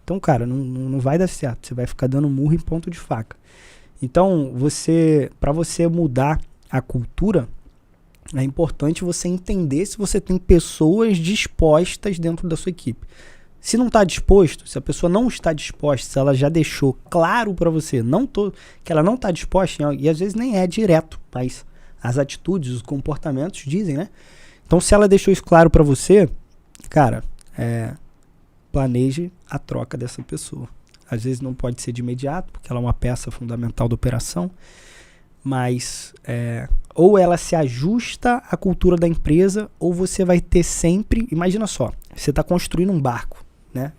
Então, cara, não vai dar certo. Você vai ficar dando murro em ponto de faca. Então, para você mudar a cultura, é importante você entender se você tem pessoas dispostas dentro da sua equipe. Se não está disposto, se a pessoa não está disposta, se ela já deixou claro para você que ela não está disposta, e às vezes nem é direto, mas as atitudes, os comportamentos dizem, né? Então, se ela deixou isso claro para você, cara, planeje a troca dessa pessoa. Às vezes não pode ser de imediato, porque ela é uma peça fundamental da operação, mas ou ela se ajusta à cultura da empresa, ou você vai ter sempre... Imagina só, você está construindo um barco, né?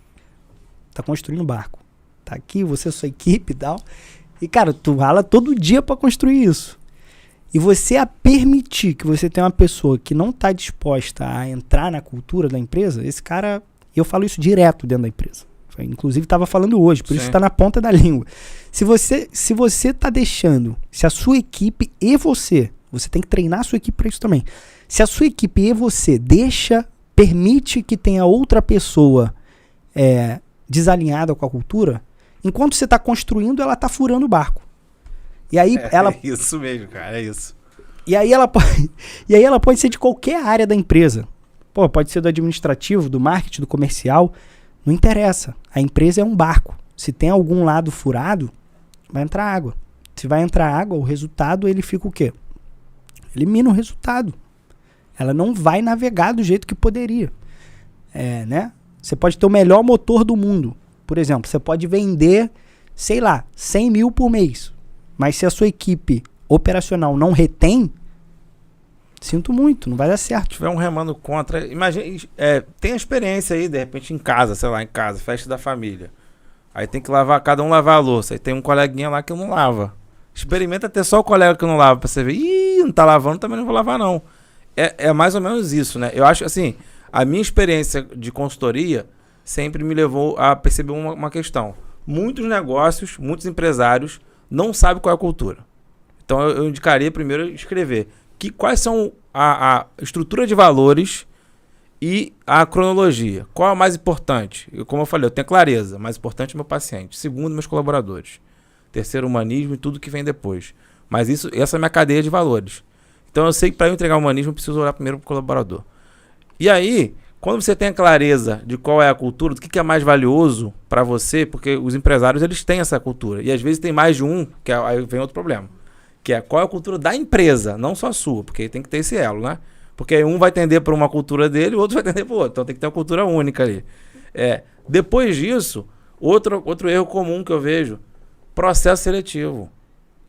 Está construindo um barco. Tá aqui, você, sua equipe e tal. E, cara, tu rala todo dia para construir isso. E você permitir que você tenha uma pessoa que não está disposta a entrar na cultura da empresa, esse cara... Eu falo isso direto dentro da empresa. Inclusive estava falando hoje, por isso está na ponta da língua. Se você está deixando, se a sua equipe e você tem que treinar a sua equipe para isso também. Se a sua equipe e você permite que tenha outra pessoa desalinhada com a cultura, enquanto você está construindo, ela está furando o barco. E aí ela... É isso mesmo, cara, é isso. E aí ela pode ser de qualquer área da empresa. Pô, pode ser do administrativo, do marketing, do comercial. Não interessa. A empresa é um barco. Se tem algum lado furado, vai entrar água. Se vai entrar água, o resultado, ele fica o quê? Elimina o resultado. Ela não vai navegar do jeito que poderia. Né? Você pode ter o melhor motor do mundo. Por exemplo, você pode vender, sei lá, 100 mil por mês. Mas se a sua equipe operacional não retém, sinto muito, não vai dar certo. Se tiver um remando contra, imagina, tem a experiência aí, de repente em casa, sei lá, festa da família. Aí tem que cada um lavar a louça. Aí tem um coleguinha lá que não lava. Experimenta ter só o colega que não lava pra você ver. Ih, não tá lavando, também não vou lavar não. É mais ou menos isso, né? Eu acho assim, a minha experiência de consultoria sempre me levou a perceber uma questão. Muitos negócios, muitos empresários não sabem qual é a cultura. Então eu indicaria primeiro escrever quais são a estrutura de valores e a cronologia. Qual é o mais importante? Como eu falei, eu tenho clareza. Mais importante é meu paciente. Segundo, meus colaboradores. Terceiro, humanismo e tudo que vem depois. Mas essa é a minha cadeia de valores. Então eu sei que para eu entregar o humanismo eu preciso olhar primeiro para o colaborador. E aí, quando você tem a clareza de qual é a cultura, do que é mais valioso para você, porque os empresários eles têm essa cultura. E às vezes tem mais de um, aí vem outro problema. Que é qual é a cultura da empresa, não só a sua, porque tem que ter esse elo, né? Porque um vai tender para uma cultura dele, o outro vai tender para o outro. Então tem que ter uma cultura única ali. Depois disso, outro erro comum que eu vejo, processo seletivo.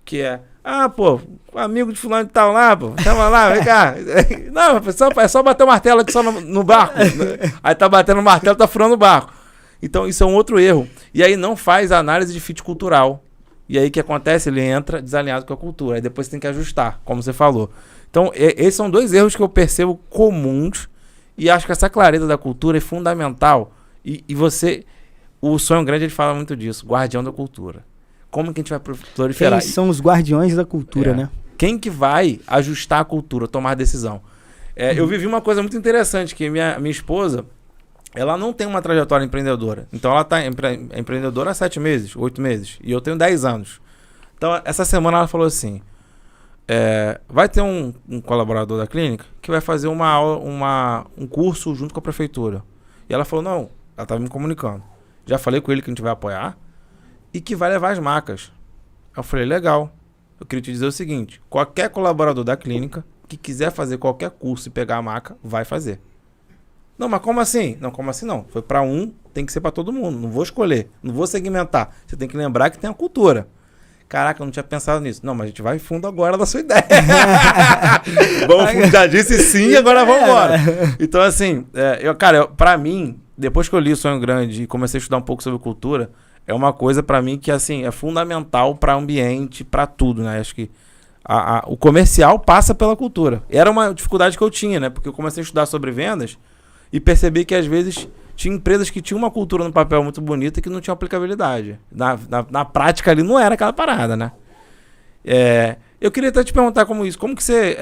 Que amigo de fulano de tal lá, pô, chama lá, vem cá. Não, é só bater o martelo aqui só no barco. Aí tá batendo o martelo, tá furando o barco. Então isso é um outro erro. E aí não faz a análise de fit cultural. E aí o que acontece? Ele entra desalinhado com a cultura. Aí depois você tem que ajustar, como você falou. Então, esses são 2 erros que eu percebo comuns. E acho que essa clareza da cultura é fundamental. E você... O Sonho Grande, ele fala muito disso. Guardião da cultura. Como que a gente vai proliferar? Quem são os guardiões da cultura, né? Quem que vai ajustar a cultura, tomar decisão? Eu vivi uma coisa muito interessante, que minha esposa, ela não tem uma trajetória empreendedora. Então ela tá empreendedora há 7 meses, 8 meses. E eu tenho 10 anos. Então essa semana ela falou assim, vai ter um colaborador da clínica que vai fazer um curso junto com a prefeitura. E ela falou, não, ela estava me comunicando. Já falei com ele que a gente vai apoiar e que vai levar as macas. Eu falei, legal. Eu queria te dizer o seguinte, qualquer colaborador da clínica que quiser fazer qualquer curso e pegar a maca, vai fazer. Não, mas como assim? Não, como assim não? Foi para tem que ser para todo mundo. Não vou escolher, não vou segmentar. Você tem que lembrar que tem a cultura. Caraca, eu não tinha pensado nisso. Não, mas a gente vai fundo agora da sua ideia. Vamos fundo, já disse sim, agora vamos embora. Então, assim, pra mim, depois que eu li o Sonho Grande e comecei a estudar um pouco sobre cultura, é uma coisa pra mim que, assim, é fundamental pra ambiente, pra tudo, né? Acho que o comercial passa pela cultura. Era uma dificuldade que eu tinha, né? Porque eu comecei a estudar sobre vendas e percebi que, às vezes, tinha empresas que tinham uma cultura no papel muito bonita e que não tinha aplicabilidade. Na prática ali não era aquela parada, né? Eu queria até te perguntar como que você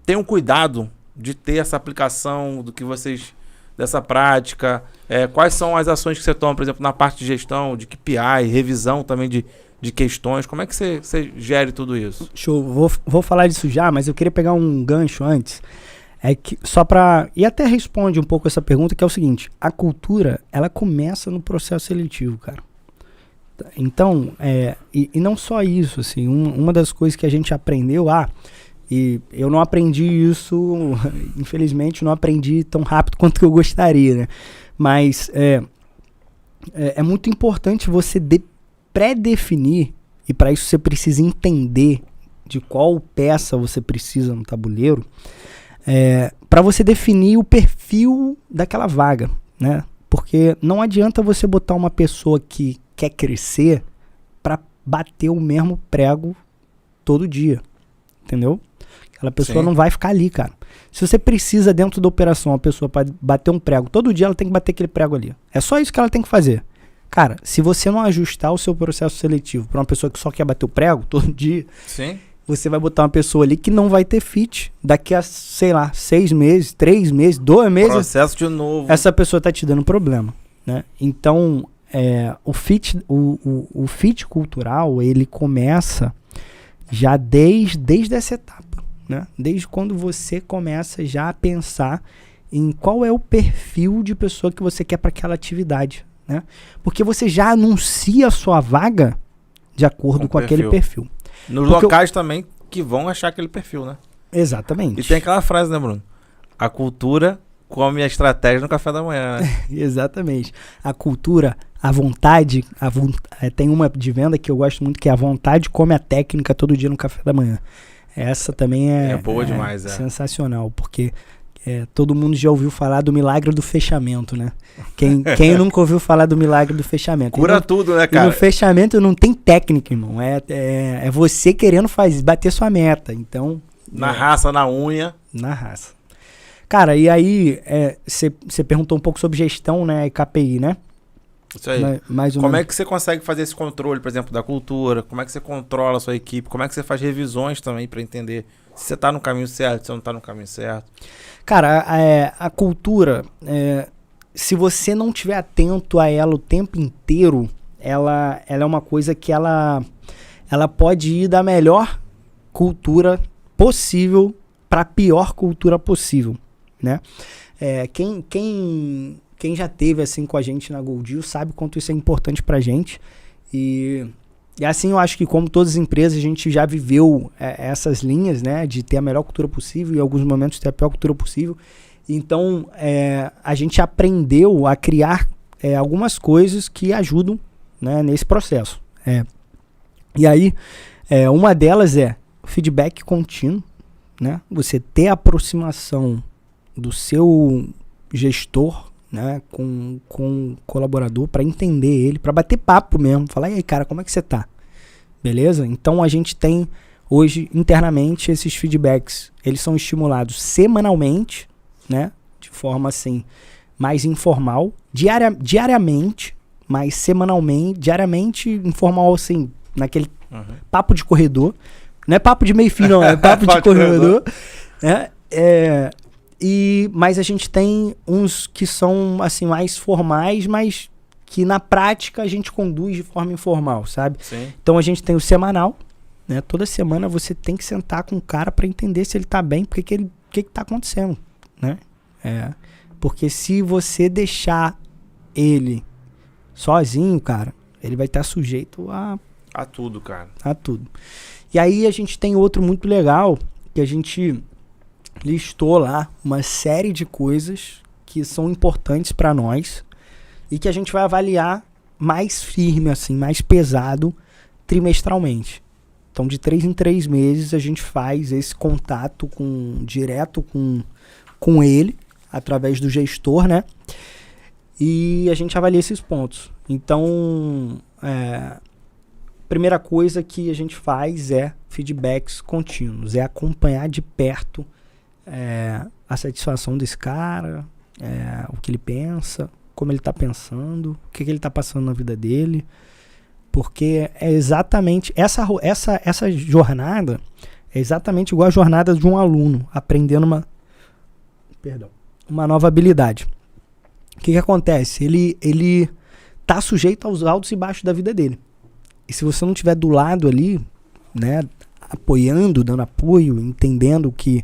tem um cuidado de ter essa aplicação do que vocês... dessa prática, quais são as ações que você toma, por exemplo, na parte de gestão, de KPI, revisão também de questões, como é que você gere tudo isso? Show, vou falar disso já, mas eu queria pegar um gancho antes, e até responde um pouco essa pergunta, que é o seguinte, a cultura, ela começa no processo seletivo, cara. Então, e não só isso, assim, uma das coisas que a gente aprendeu, e eu não aprendi isso, infelizmente não aprendi tão rápido quanto eu gostaria, né? Mas é muito importante você pré-definir, e para isso você precisa entender de qual peça você precisa no tabuleiro, para você definir o perfil daquela vaga, né? Porque não adianta você botar uma pessoa que quer crescer para bater o mesmo prego todo dia, entendeu? Aquela pessoa não vai ficar ali, cara. Se você precisa dentro da operação uma pessoa para bater um prego, todo dia ela tem que bater aquele prego ali. É só isso que ela tem que fazer. Cara, se você não ajustar o seu processo seletivo para uma pessoa que só quer bater o prego todo dia, você vai botar uma pessoa ali que não vai ter fit. Daqui a, sei lá, 6 meses, 3 meses, 2 meses... Processo de novo. Essa pessoa tá te dando problema, né? Então, o fit cultural, ele começa já desde essa etapa, né? Desde quando você começa já a pensar em qual é o perfil de pessoa que você quer para aquela atividade, né? Porque você já anuncia a sua vaga de acordo com aquele perfil. Nos locais também que vão achar aquele perfil, né? Exatamente. E tem aquela frase, né, Bruno? A cultura come a estratégia no café da manhã, né? Exatamente. A cultura, a vontade, tem uma de venda que eu gosto muito, que é a vontade come a técnica todo dia no café da manhã. Essa também é boa demais, sensacional, porque todo mundo já ouviu falar do milagre do fechamento, né? Quem nunca ouviu falar do milagre do fechamento? Cura tudo, né, cara? E no fechamento não tem técnica, irmão. É você querendo bater sua meta. Então... Na raça, na unha. Na raça. Cara, e aí, você perguntou um pouco sobre gestão, né, e KPI, né? Isso aí. Como é que você consegue fazer esse controle, por exemplo, da cultura? Como é que você controla a sua equipe? Como é que você faz revisões também para entender se você está no caminho certo, se você não está no caminho certo? Cara, a cultura, se você não estiver atento a ela o tempo inteiro, ela é uma coisa que ela pode ir da melhor cultura possível para a pior cultura possível, né? Quem já teve assim com a gente na Goldil sabe quanto isso é importante pra gente. E assim eu acho que, como todas as empresas, a gente já viveu essas linhas, né? De ter a melhor cultura possível e em alguns momentos ter a pior cultura possível. Então a gente aprendeu a criar algumas coisas que ajudam, né, nesse processo. E aí, uma delas é o feedback contínuo, né? Você ter a aproximação do seu gestor, né, com o colaborador, para entender ele, para bater papo mesmo, falar, e aí, cara, como é que você tá? beleza? Então a gente tem hoje internamente esses feedbacks, eles são estimulados semanalmente, né? De forma assim, mais informal, diariamente, mas semanalmente, diariamente informal assim, naquele papo de corredor. Não é papo de meio-fim, não, é papo de corredor. Mas a gente tem uns que são assim mais formais, mas que na prática a gente conduz de forma informal, sabe? Sim. Então a gente tem o semanal, né? Toda semana você tem que sentar com o cara para entender se ele tá bem, o que tá acontecendo, né? Porque se você deixar ele sozinho, cara, ele vai estar sujeito a tudo, cara. A tudo. E aí a gente tem outro muito legal, que a gente listou lá uma série de coisas que são importantes para nós e que a gente vai avaliar mais firme, assim, mais pesado, trimestralmente. Então, de 3 em 3 meses, a gente faz esse contato direto com ele, através do gestor, né? E a gente avalia esses pontos. Então, primeira coisa que a gente faz é feedbacks contínuos, é acompanhar de perto a satisfação desse cara, o que ele pensa, como ele está pensando, o que ele está passando na vida dele, porque é exatamente essa jornada é exatamente igual a jornada de um aluno aprendendo uma nova habilidade. O que acontece? Ele tá sujeito aos altos e baixos da vida dele. E se você não estiver do lado ali, né, apoiando, dando apoio, entendendo o que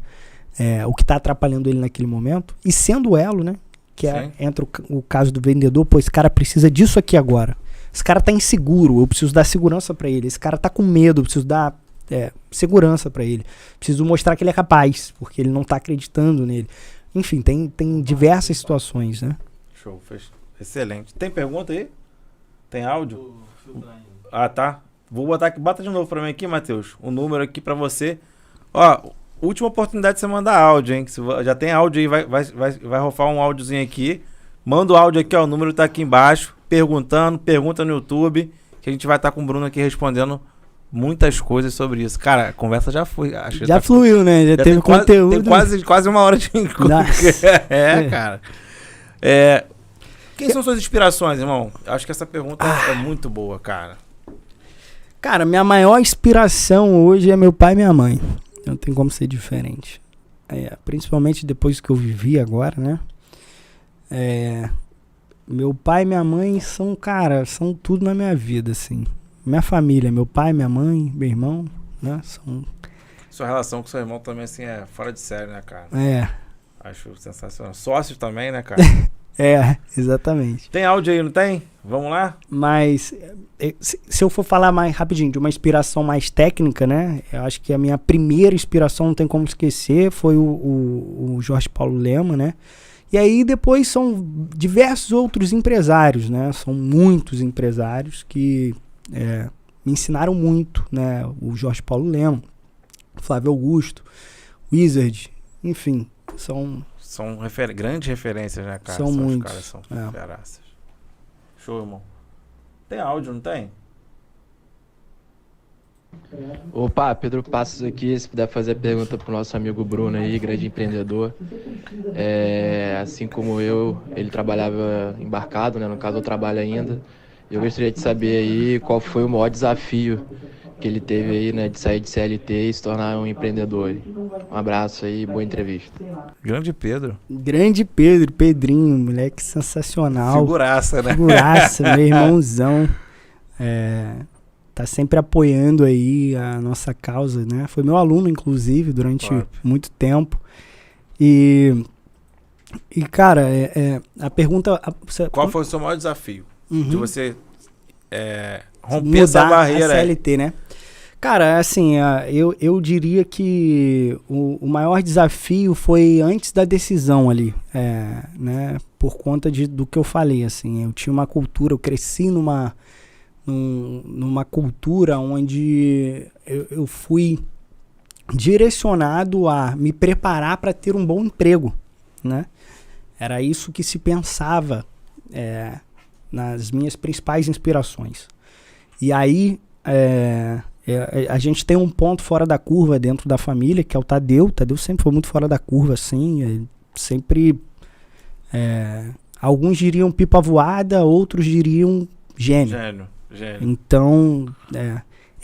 está atrapalhando ele naquele momento, e sendo o elo, né, entra o caso do vendedor, esse cara precisa disso aqui agora. Esse cara tá inseguro, eu preciso dar segurança para ele. Esse cara tá com medo, eu preciso dar segurança para ele. Preciso mostrar que ele é capaz, porque ele não tá acreditando nele. Enfim, tem diversas situações, né? Show, excelente. Tem pergunta aí? Tem áudio? Tá. Vou botar aqui, bota de novo pra mim aqui, Matheus. O número aqui pra você. Ó, última oportunidade de você mandar áudio, hein? Já tem áudio aí, vai rofar um áudiozinho aqui. Manda o áudio aqui, ó, o número tá aqui embaixo. Pergunta no YouTube, que a gente vai estar com o Bruno aqui respondendo muitas coisas sobre isso. Cara, a conversa já foi. Acho já fluiu, né? Já teve conteúdo. Tem quase uma hora de encontro. Cara. Quem são suas inspirações, irmão? Acho que essa pergunta é muito boa, cara. Cara, minha maior inspiração hoje é meu pai e minha mãe. Não tem como ser diferente. Principalmente depois que eu vivi agora, né? Meu pai e minha mãe são tudo na minha vida, assim. Minha família, meu pai, minha mãe, meu irmão, né? Sua relação com seu irmão também, assim, é fora de série, né, cara? Acho sensacional. Sócio também, né, cara? Exatamente. Tem áudio aí, não tem? Vamos lá? Mas, se eu for falar mais rapidinho de uma inspiração mais técnica, né? Eu acho que a minha primeira inspiração, não tem como esquecer, foi o Jorge Paulo Lema, né? E aí depois são diversos outros empresários, né? São muitos empresários que me ensinaram muito, né? O Jorge Paulo Lema, Flávio Augusto, Wizard, enfim, são grandes referências, né, cara? São muitos. Os caras são feraças. Show, irmão. Tem áudio, não tem? Opa, Pedro Passos aqui, se puder fazer a pergunta pro nosso amigo Bruno aí, grande empreendedor. Assim como eu, ele trabalhava embarcado, né? No caso eu trabalho ainda. Eu gostaria de saber aí qual foi o maior desafio que ele teve aí, né? De sair de CLT e se tornar um empreendedor. Um abraço aí, boa entrevista. Grande Pedro. Pedrinho, moleque sensacional. Figuraça, né? Meu irmãozão. Tá sempre apoiando aí a nossa causa, né? Foi meu aluno, inclusive, durante muito tempo. E cara, a pergunta... Qual foi o seu maior desafio? De você romper mudar essa barreira? A CLT, né? Cara, assim, eu diria que o maior desafio foi antes da decisão ali, né? Por conta do que eu falei, assim. Eu tinha uma cultura, eu cresci numa cultura onde eu fui direcionado a me preparar para ter um bom emprego, né? Era isso que se pensava nas minhas principais inspirações. E aí A gente tem um ponto fora da curva dentro da família, que é o Tadeu. O Tadeu sempre foi muito fora da curva, assim. Sempre... alguns diriam pipa voada, outros diriam gênio. Gênio. Então,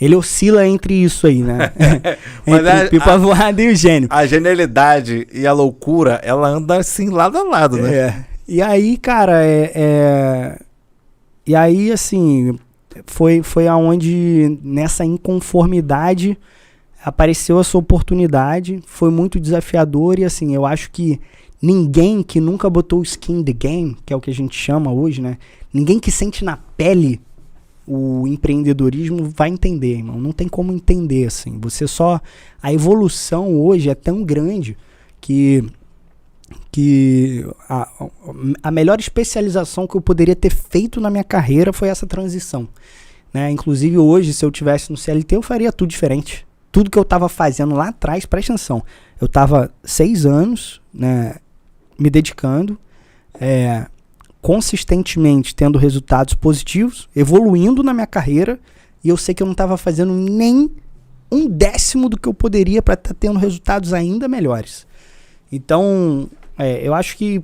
ele oscila entre isso aí, né? Mas entre o pipa voada e o gênio. A genialidade e a loucura, ela anda assim lado a lado, né? E aí, cara, e aí, assim, foi aonde, nessa inconformidade, apareceu essa oportunidade. Foi muito desafiador e, assim, eu acho que ninguém que nunca botou o skin in the game, que é o que a gente chama hoje, né? Ninguém que sente na pele o empreendedorismo vai entender, irmão. Não tem como entender, assim. A evolução hoje é tão grande que a melhor especialização que eu poderia ter feito na minha carreira foi essa transição, né? Inclusive hoje, se eu tivesse no CLT, eu faria tudo diferente. Tudo que eu estava fazendo lá atrás, presta atenção, eu estava 6 anos, né, me dedicando, consistentemente tendo resultados positivos, evoluindo na minha carreira, e eu sei que eu não estava fazendo nem 1/10 do que eu poderia para estar tendo resultados ainda melhores. Então, eu acho que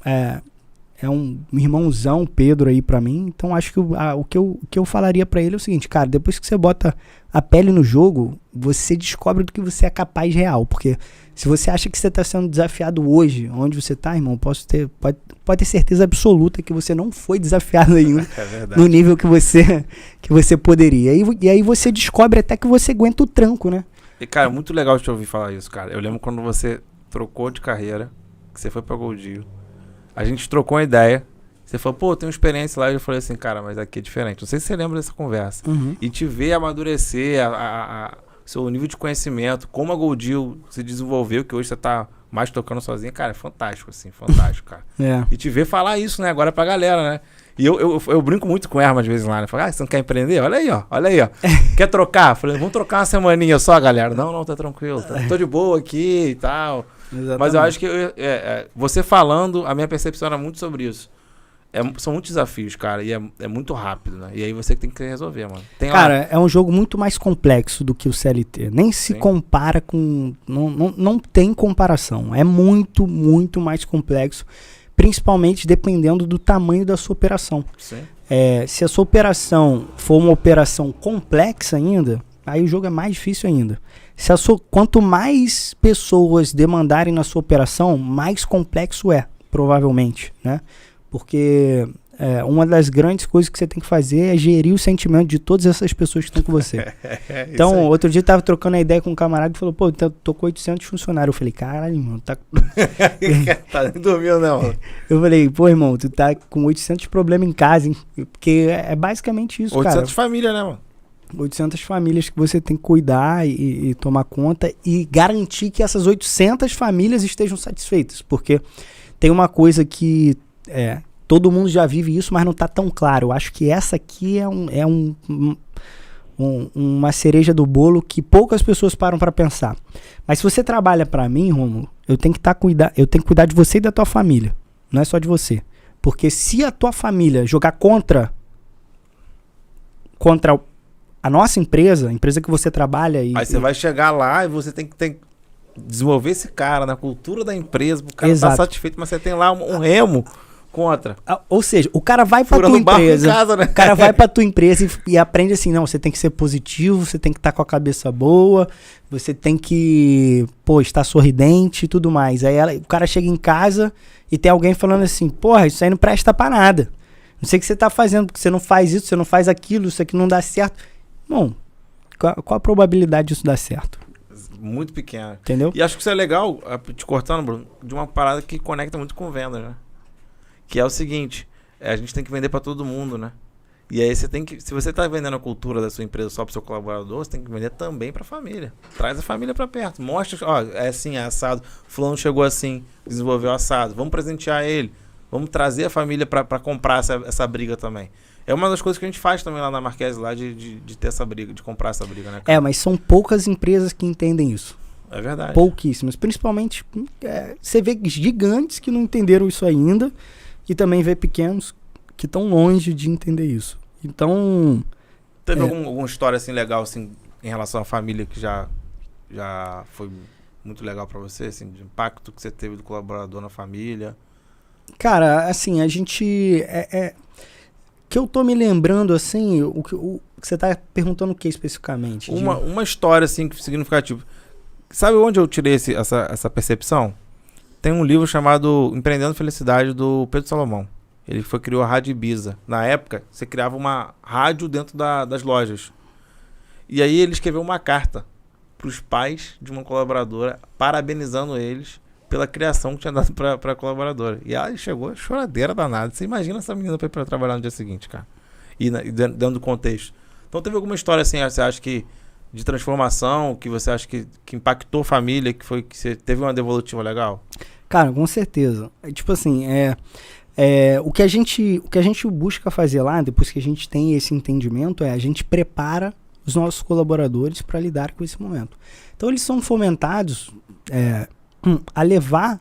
é um irmãozão, Pedro, aí pra mim. Então, acho que o que eu falaria pra ele é o seguinte, cara, depois que você bota a pele no jogo, você descobre do que você é capaz real. Porque se você acha que você tá sendo desafiado hoje, onde você tá, irmão, pode ter certeza absoluta que você não foi desafiado ainda no nível que você poderia. E aí você descobre até que você aguenta o tranco, né? E, cara, muito legal te ouvir falar isso, cara. Eu lembro quando você trocou de carreira, que você foi pra Goldil. A gente trocou uma ideia. Você falou, pô, tem uma experiência lá. E eu falei assim, cara, mas aqui é diferente. Não sei se você lembra dessa conversa. Uhum. E te ver amadurecer seu nível de conhecimento, como a Goldil se desenvolveu, que hoje você tá mais tocando sozinho. Cara, é fantástico, assim, fantástico, cara. E te ver falar isso, né, agora pra galera, né? E eu brinco muito com o Herman às vezes lá, né? Falo, você não quer empreender? Olha aí, ó. Quer trocar? Falei, vamos trocar uma semaninha só, galera. Não, tá tranquilo. Tô de boa aqui e tal. Exatamente. Mas eu acho que você falando, a minha percepção era muito sobre isso. São muitos desafios, cara, e é muito rápido, né? E aí você que tem que resolver, mano. Cara, é um jogo muito mais complexo do que o CLT. Nem se compara com... Não tem comparação. É muito, muito mais complexo, principalmente dependendo do tamanho da sua operação. Sim. Se a sua operação for uma operação complexa ainda, aí o jogo é mais difícil ainda. Quanto mais pessoas demandarem na sua operação, mais complexo provavelmente, né? Porque uma das grandes coisas que você tem que fazer é gerir o sentimento de todas essas pessoas que estão com você. Então, outro dia eu tava trocando a ideia com um camarada e falou, pô, tô com 800 funcionários. Eu falei, caralho, mano, tá... tá dormindo não. Eu falei, pô, irmão, tu tá com 800 problemas em casa, hein? Porque é basicamente isso, 800 cara. 800 famílias, né, mano? 800 famílias que você tem que cuidar e tomar conta e garantir que essas 800 famílias estejam satisfeitas. Porque tem uma coisa que todo mundo já vive isso, mas não tá tão claro. Eu acho que essa aqui é uma cereja do bolo que poucas pessoas param para pensar. Mas se você trabalha para mim, Rômulo, eu tenho que cuidar de você e da tua família. Não é só de você. Porque se a tua família jogar contra a nossa empresa, a empresa que você trabalha... Aí você vai chegar lá e você tem que desenvolver esse cara na cultura da empresa, o cara tá satisfeito, mas você tem lá um remo contra. Ou seja, o cara vai pra tua empresa, casa, né? O cara vai pra tua empresa e aprende assim, não, você tem que ser positivo, você tem que estar com a cabeça boa, você tem que, estar sorridente e tudo mais. Aí o cara chega em casa e tem alguém falando assim, porra, isso aí não presta pra nada. Não sei o que você tá fazendo, porque você não faz isso, você não faz aquilo, isso aqui não dá certo. Bom, qual a probabilidade disso dar certo? Muito pequena. Entendeu? E acho que isso é legal, te cortando, Bruno, de uma parada que conecta muito com venda, né? Que é o seguinte, a gente tem que vender para todo mundo, né? E aí você tem que, se você tá vendendo a cultura da sua empresa só pro seu colaborador, você tem que vender também pra família. Traz a família para perto. Mostra, é assim, é assado. Fulano chegou assim, desenvolveu assado. Vamos presentear ele. Vamos trazer a família para comprar essa briga também. É uma das coisas que a gente faz também lá na Marquese, lá de ter essa briga, de comprar essa briga, né, cara? Mas são poucas empresas que entendem isso. É verdade. Pouquíssimas. Principalmente, você vê gigantes que não entenderam isso ainda e também vê pequenos que estão longe de entender isso. Então... Teve alguma história assim legal, assim, em relação à família que já foi muito legal pra você, assim, de impacto que você teve do colaborador na família? Cara, assim, a gente... que eu tô me lembrando, assim, o que você tá perguntando o que especificamente? Uma história, assim, significativa. Sabe onde eu tirei essa percepção? Tem um livro chamado Empreendendo Felicidade, do Pedro Salomão. Ele criou a Rádio Ibiza. Na época, você criava uma rádio dentro das lojas. E aí ele escreveu uma carta para os pais de uma colaboradora, parabenizando eles pela criação que tinha dado para a colaboradora. E aí chegou choradeira danada. Você imagina essa menina para trabalhar no dia seguinte, cara. E dando contexto. Então teve alguma história assim, você acha que de transformação, que você acha que impactou a família, que você teve uma devolutiva legal? Cara, com certeza. Tipo assim, o que a gente busca fazer lá, depois que a gente tem esse entendimento, a gente prepara os nossos colaboradores para lidar com esse momento. Então eles são fomentados a levar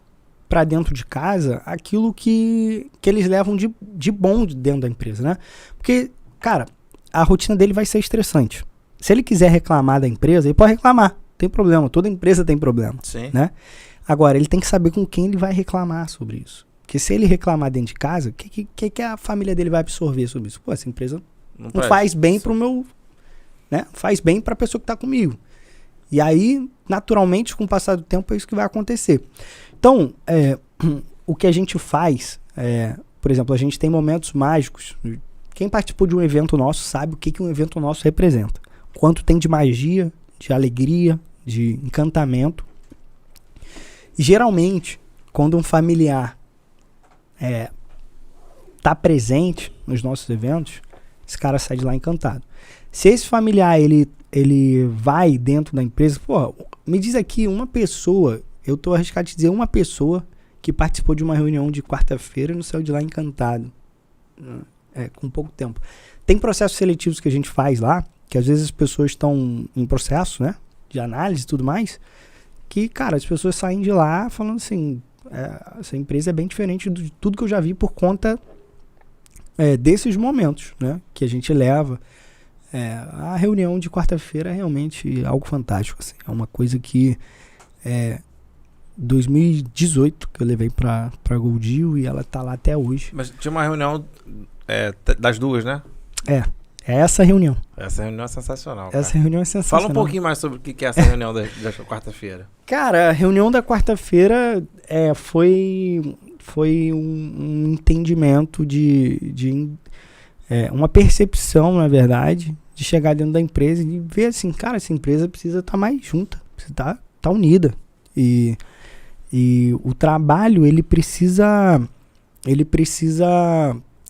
para dentro de casa aquilo que eles levam de bom dentro da empresa, né? Porque, cara, a rotina dele vai ser estressante. Se ele quiser reclamar da empresa, ele pode reclamar, não tem problema, toda empresa tem problema. Sim. Né? Agora, ele tem que saber com quem ele vai reclamar sobre isso. Porque se ele reclamar dentro de casa, o que a família dele vai absorver sobre isso? Pô, essa empresa não faz bem pro meu... Né? Faz bem para a pessoa que está comigo. E aí, naturalmente, com o passar do tempo, é isso que vai acontecer. Então, o que a gente faz, por exemplo, a gente tem momentos mágicos. Quem participou de um evento nosso sabe o que um evento nosso representa. Quanto tem de magia, de alegria, de encantamento. E geralmente, quando um familiar tá presente nos nossos eventos, esse cara sai de lá encantado. Se esse familiar, ele vai dentro da empresa, pô, me diz aqui uma pessoa, eu tô arriscado de dizer uma pessoa que participou de uma reunião de quarta-feira e não saiu de lá encantado. Com pouco tempo. Tem processos seletivos que a gente faz lá, que às vezes as pessoas estão em processo, né, de análise e tudo mais, que, cara, as pessoas saem de lá falando assim, essa empresa é bem diferente de tudo que eu já vi por conta desses momentos, né, que a gente leva. A reunião de quarta-feira é realmente algo fantástico, assim. É uma coisa que 2018 que eu levei pra Goldil e ela tá lá até hoje. Mas tinha uma reunião das duas, né? É essa reunião. Essa reunião é sensacional, Essa reunião é sensacional. Fala um pouquinho mais sobre o que é essa reunião da quarta-feira. Cara, a reunião da quarta-feira foi um entendimento de uma percepção, na verdade, de chegar dentro da empresa e ver assim, cara, essa empresa precisa estar mais junta, precisa estar unida. E o trabalho,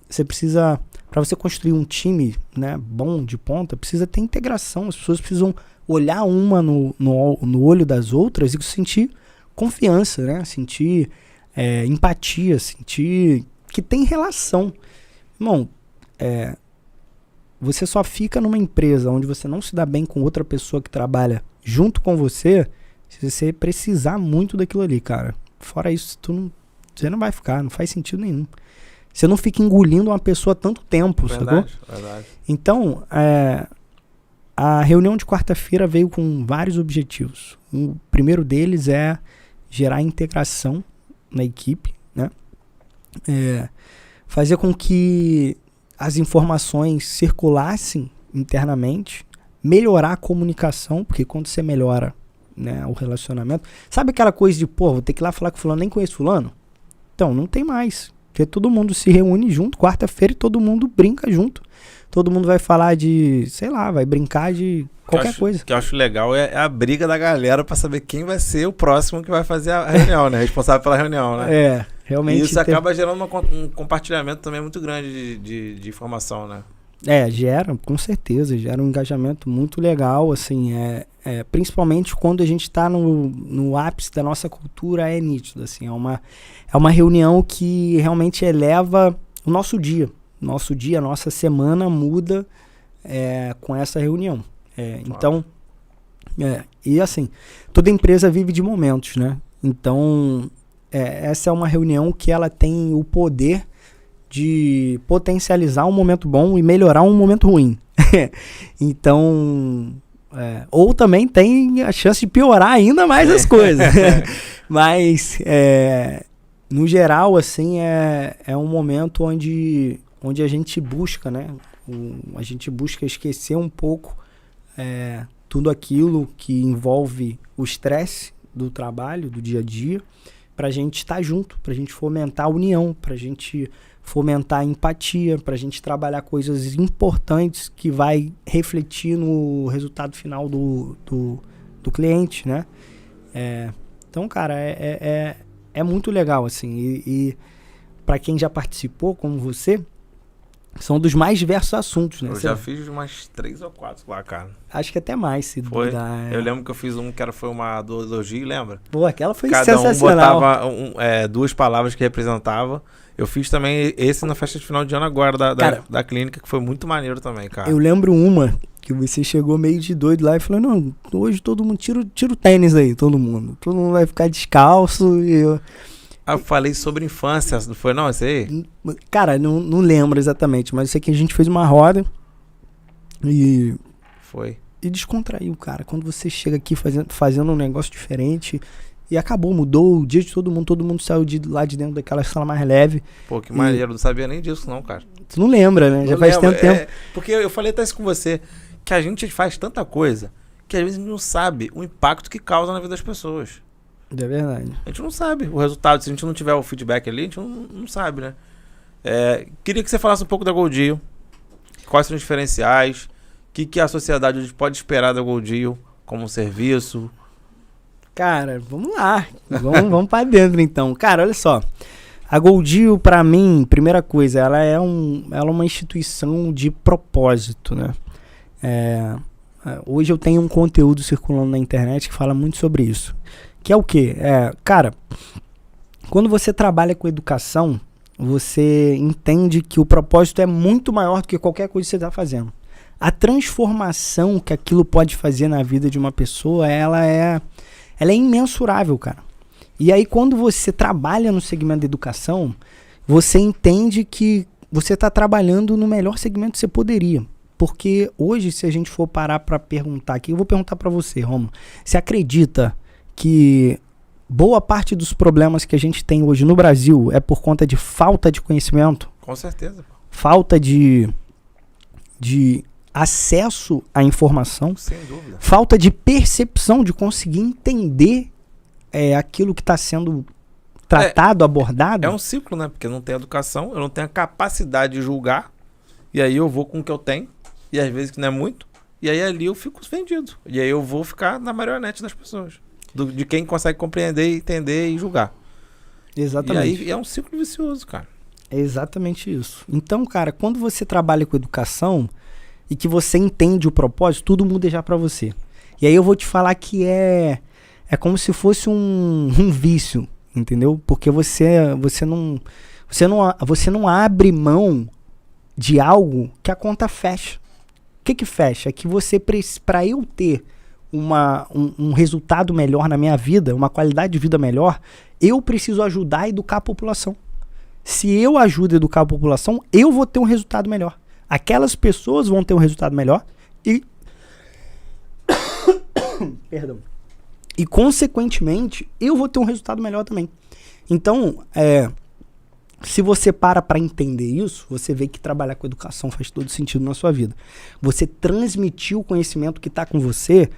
você precisa, para você construir um time, né, bom, de ponta, precisa ter integração, as pessoas precisam olhar uma no olho das outras e sentir confiança, né, sentir empatia, sentir que tem relação. Irmão, você só fica numa empresa onde você não se dá bem com outra pessoa que trabalha junto com você se você precisar muito daquilo ali, cara. Fora isso, você não vai ficar, não faz sentido nenhum. Você não fica engolindo uma pessoa tanto tempo, sacou? Verdade. Então, a reunião de quarta-feira veio com vários objetivos. O primeiro deles é gerar integração na equipe, né? Fazer com que as informações circulassem internamente, melhorar a comunicação, porque quando você melhora, né, o relacionamento... Sabe aquela coisa de, vou ter que ir lá falar com fulano, nem conheço fulano? Então, não tem mais. Porque todo mundo se reúne junto, quarta-feira, e todo mundo brinca junto. Todo mundo vai falar de, sei lá, vai brincar de qualquer coisa. O que eu acho legal é a briga da galera pra saber quem vai ser o próximo que vai fazer a reunião, né? Responsável pela reunião, né? Realmente. E isso acaba gerando um compartilhamento também muito grande de informação, né? Gera, com certeza, gera um engajamento muito legal, assim, principalmente quando a gente está no ápice da nossa cultura, é nítido, assim, é uma reunião que realmente eleva o nosso dia, a nossa semana muda com essa reunião. Então, e assim, toda empresa vive de momentos, né? Então, essa é uma reunião que ela tem o poder de potencializar um momento bom e melhorar um momento ruim. Então, Ou também tem a chance de piorar ainda mais as coisas. Mas, no geral, assim, é um momento onde a gente busca, né? A gente busca esquecer um pouco tudo aquilo que envolve o estresse do trabalho, do dia a dia, para a gente estar junto, para a gente fomentar a união, para a gente fomentar a empatia, para a gente trabalhar coisas importantes que vai refletir no resultado final do cliente, né? Então, cara, é muito legal, assim. E para quem já participou, como você, são dos mais diversos assuntos, né? Eu já fiz umas 3 ou 4 lá, cara. Acho que até mais, se Foi. duvidar. Eu lembro que eu fiz foi uma do elogio, lembra? Pô, aquela foi Cada sensacional. um botava 2 palavras que representava. Eu fiz também esse na festa de final de ano agora da clínica, que foi muito maneiro também, cara. Eu lembro uma que você chegou meio de doido lá e falou, não, hoje todo mundo tira o tênis aí, todo mundo vai ficar descalço. E eu falei sobre infância, não foi não, esse aí? Cara, não lembro exatamente, mas eu sei que a gente fez uma roda e descontraiu, cara. Quando você chega aqui fazendo um negócio diferente e acabou, mudou o dia de todo mundo saiu lá de dentro daquela sala mais leve. Pô, que maneiro, não sabia nem disso não, cara. Tu não lembra, né? Já faz tanto tempo. Porque eu falei até isso com você, que a gente faz tanta coisa que às vezes a gente não sabe o impacto que causa na vida das pessoas. É verdade. A gente não sabe o resultado. Se a gente não tiver o feedback ali, a gente não sabe, né? Queria que você falasse um pouco da Gold Deal. Quais são os diferenciais? O que a sociedade hoje pode esperar da Gold Deal como um serviço? Cara, vamos lá. Vamos pra dentro, então. Cara, olha só. A Gold Deal, pra mim, primeira coisa, ela é uma instituição de propósito, né? Hoje eu tenho um conteúdo circulando na internet que fala muito sobre isso. Que é o quê? Cara, quando você trabalha com educação, você entende que o propósito é muito maior do que qualquer coisa que você está fazendo. A transformação que aquilo pode fazer na vida de uma pessoa, ela é imensurável, cara. E aí, quando você trabalha no segmento da educação, você entende que você está trabalhando no melhor segmento que você poderia. Porque hoje, se a gente for parar para perguntar aqui, eu vou perguntar para você, Romulo, você acredita que boa parte dos problemas que a gente tem hoje no Brasil é por conta de falta de conhecimento? Com certeza. Falta de acesso à informação? Sem dúvida. Falta de percepção, de conseguir entender aquilo que está sendo tratado, abordado? É um ciclo, né? Porque eu não tenho educação, eu não tenho a capacidade de julgar, e aí eu vou com o que eu tenho, e às vezes que não é muito, e aí ali eu fico vendido. E aí eu vou ficar na marionete das pessoas. De quem consegue compreender, entender e julgar. Exatamente. E aí é um ciclo vicioso, cara. É exatamente isso. Então, cara, quando você trabalha com educação e que você entende o propósito, tudo muda já pra você. E aí eu vou te falar que é como se fosse um vício, entendeu? Porque você não abre mão de algo que a conta fecha. O que fecha? É que para eu ter um resultado melhor na minha vida, uma qualidade de vida melhor, eu preciso ajudar a educar a população. Se eu ajudo a educar a população, eu vou ter um resultado melhor. Aquelas pessoas vão ter um resultado melhor e perdão. E consequentemente, eu vou ter um resultado melhor também. Então, se você para entender isso, você vê que trabalhar com educação faz todo sentido na sua vida. Você transmitir o conhecimento que está com você.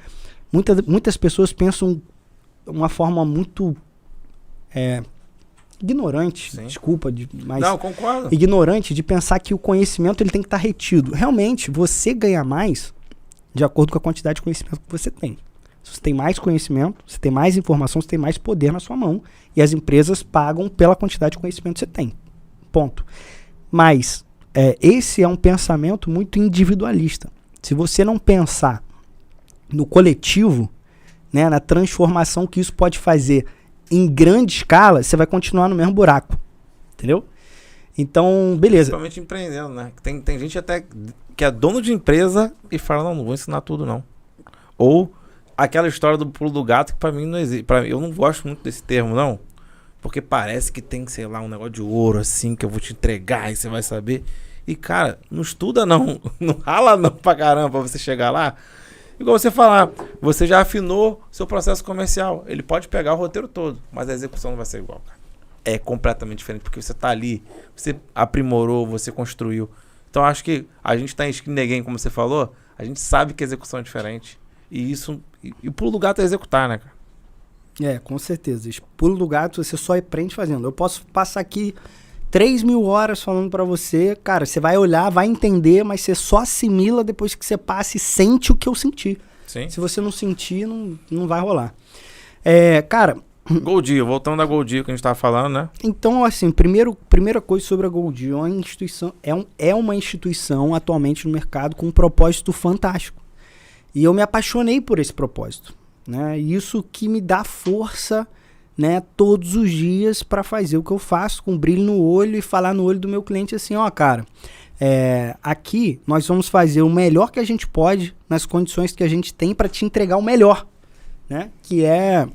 Muitas pessoas pensam de uma forma muito ignorante, Sim. desculpa, mas não, concordo. Ignorante de pensar que o conhecimento ele tem que estar retido. Realmente, você ganha mais de acordo com a quantidade de conhecimento que você tem. Se você tem mais conhecimento, você tem mais informação, você tem mais poder na sua mão. E as empresas pagam pela quantidade de conhecimento que você tem. Ponto. Mas esse é um pensamento muito individualista. Se você não pensar no coletivo, né, na transformação que isso pode fazer em grande escala, você vai continuar no mesmo buraco. Entendeu? Então, beleza. Principalmente empreendendo, né? Tem gente até que é dono de empresa e fala, não vou ensinar tudo, não. Ou aquela história do pulo do gato que pra mim não existe. Eu não gosto muito desse termo, não. Porque parece que tem, sei lá, um negócio de ouro, assim, que eu vou te entregar e você vai saber. E, cara, não estuda, não. Não rala, não, pra caramba, pra você chegar lá. Igual você falar, você já afinou seu processo comercial. Ele pode pegar o roteiro todo, mas a execução não vai ser igual, cara. É completamente diferente, porque você tá ali, você aprimorou, você construiu. Então acho que a gente tá em Skin the Game, como você falou, a gente sabe que a execução é diferente. E isso, e o pulo do gato é executar, né, cara? Com certeza. Esse pulo do gato você só aprende fazendo. Eu posso passar aqui 3.000 horas falando pra você, cara, você vai olhar, vai entender, mas você só assimila depois que você passa e sente o que eu senti. Sim. Se você não sentir, não vai rolar. Cara... Goldie, voltando da Goldie que a gente tava falando, né? Então, assim, primeira coisa sobre a Goldie, é uma instituição atualmente no mercado com um propósito fantástico. E eu me apaixonei por esse propósito, né? Isso que me dá força, né, todos os dias para fazer o que eu faço com brilho no olho e falar no olho do meu cliente assim, ó, cara, aqui nós vamos fazer o melhor que a gente pode nas condições que a gente tem para te entregar o melhor, né? Que é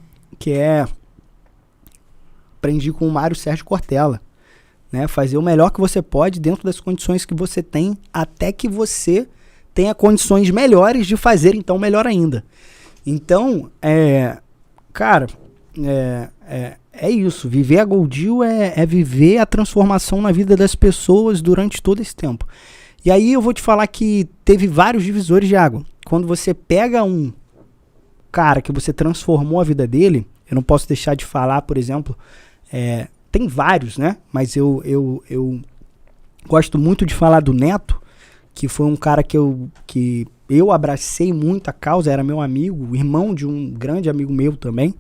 aprendi com o Mário Sérgio Cortella, né? Fazer o melhor que você pode dentro das condições que você tem, até que você tenha condições melhores de fazer, então, melhor ainda. Então, cara, é isso. Viver a Goldil é viver a transformação na vida das pessoas durante todo esse tempo. E aí eu vou te falar que teve vários divisores de água. Quando você pega um cara que você transformou a vida dele, eu não posso deixar de falar, por exemplo, tem vários, né? Mas eu gosto muito de falar do Neto, que foi um cara que eu abracei muito a causa, era meu amigo, irmão de um grande amigo meu também,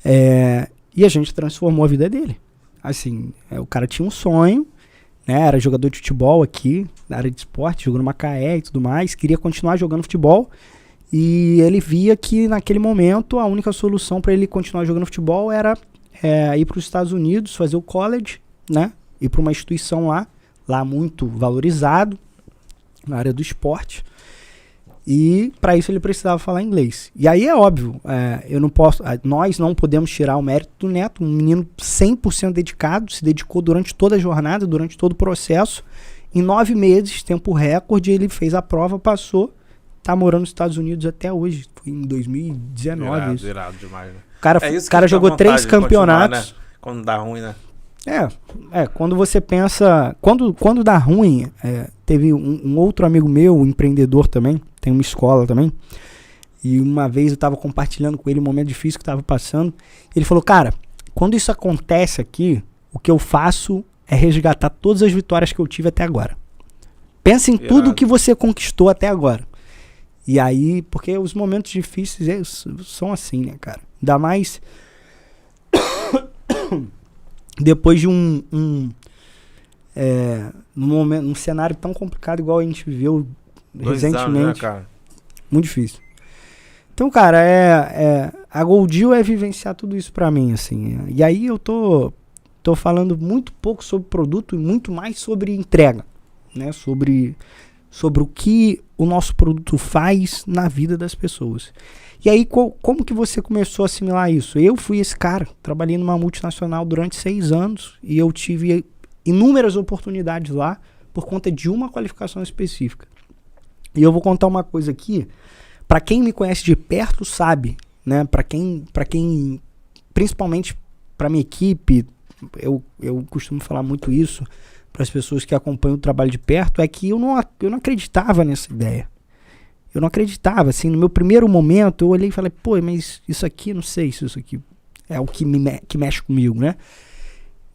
e a gente transformou a vida dele. Assim, o cara tinha um sonho, né? Era jogador de futebol aqui, na área de esporte, jogando Macaé e tudo mais, queria continuar jogando futebol. E ele via que naquele momento a única solução para ele continuar jogando futebol era ir para os Estados Unidos, fazer o college, né? Ir para uma instituição lá muito valorizado, na área do esporte. E para isso ele precisava falar inglês. E aí é óbvio, nós não podemos tirar o mérito do Neto, um menino 100% dedicado, se dedicou durante toda a jornada, durante todo o processo. Em 9 meses, tempo recorde, ele fez a prova, passou. Tá morando nos Estados Unidos até hoje. Foi em 2019. Irado demais, né? O cara jogou 3 campeonatos. Né? Quando dá ruim, né? Quando você pensa... Quando dá ruim... teve um outro amigo meu, um empreendedor também, tem uma escola também, e uma vez eu tava compartilhando com ele um momento difícil que tava passando. Ele falou, cara, quando isso acontece aqui, o que eu faço é resgatar todas as vitórias que eu tive até agora. Pensa em tudo que você conquistou até agora. E aí, porque os momentos difíceis são assim, né, cara? Ainda mais depois de num cenário tão complicado igual a gente viveu 2 recentemente. anos, né, cara? Muito difícil. Então, cara, a Goldil é vivenciar tudo isso pra mim, assim. E aí eu tô falando muito pouco sobre produto e muito mais sobre entrega, né? Sobre o que o nosso produto faz na vida das pessoas. E aí, como que você começou a assimilar isso? Eu fui esse cara, trabalhei numa multinacional durante 6 anos e eu tive inúmeras oportunidades lá por conta de uma qualificação específica. E eu vou contar uma coisa aqui, para quem me conhece de perto sabe, né? Para quem, principalmente para minha equipe, eu costumo falar muito isso para as pessoas que acompanham o trabalho de perto, é que eu não acreditava nessa ideia. Eu não acreditava, assim, no meu primeiro momento eu olhei e falei, pô, mas isso aqui, não sei se isso aqui é o que mexe comigo, né?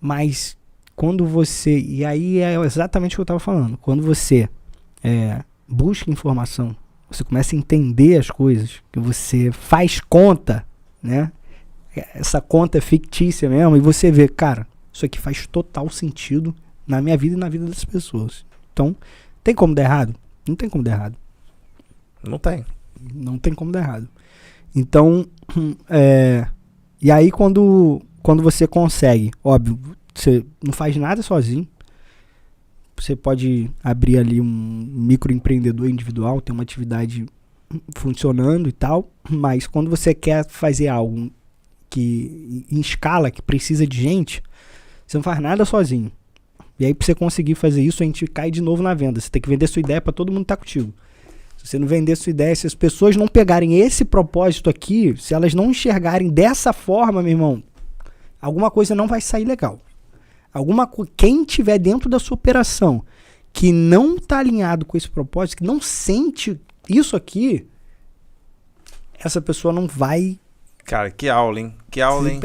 Mas quando você, e aí é exatamente o que eu estava falando, quando você busca informação, você começa a entender as coisas, que você faz conta, né? Essa conta é fictícia mesmo, e você vê, cara, isso aqui faz total sentido na minha vida e na vida das pessoas. Então, tem como dar errado? Não tem como dar errado. Não tem. Não tem como dar errado. Então, e aí quando você consegue, óbvio, você não faz nada sozinho. Você pode abrir ali um microempreendedor individual, ter uma atividade funcionando e tal, mas quando você quer fazer algo que em escala, que precisa de gente, você não faz nada sozinho. E aí, pra você conseguir fazer isso, a gente cai de novo na venda. Você tem que vender sua ideia pra todo mundo que tá contigo. Se se você não vender sua ideia, se as pessoas não pegarem esse propósito aqui, se elas não enxergarem dessa forma, meu irmão, alguma coisa não vai sair legal. Quem tiver dentro da sua operação que não está alinhado com esse propósito, que não sente isso aqui, essa pessoa não vai... Cara, que aula, hein? Que aula, hein?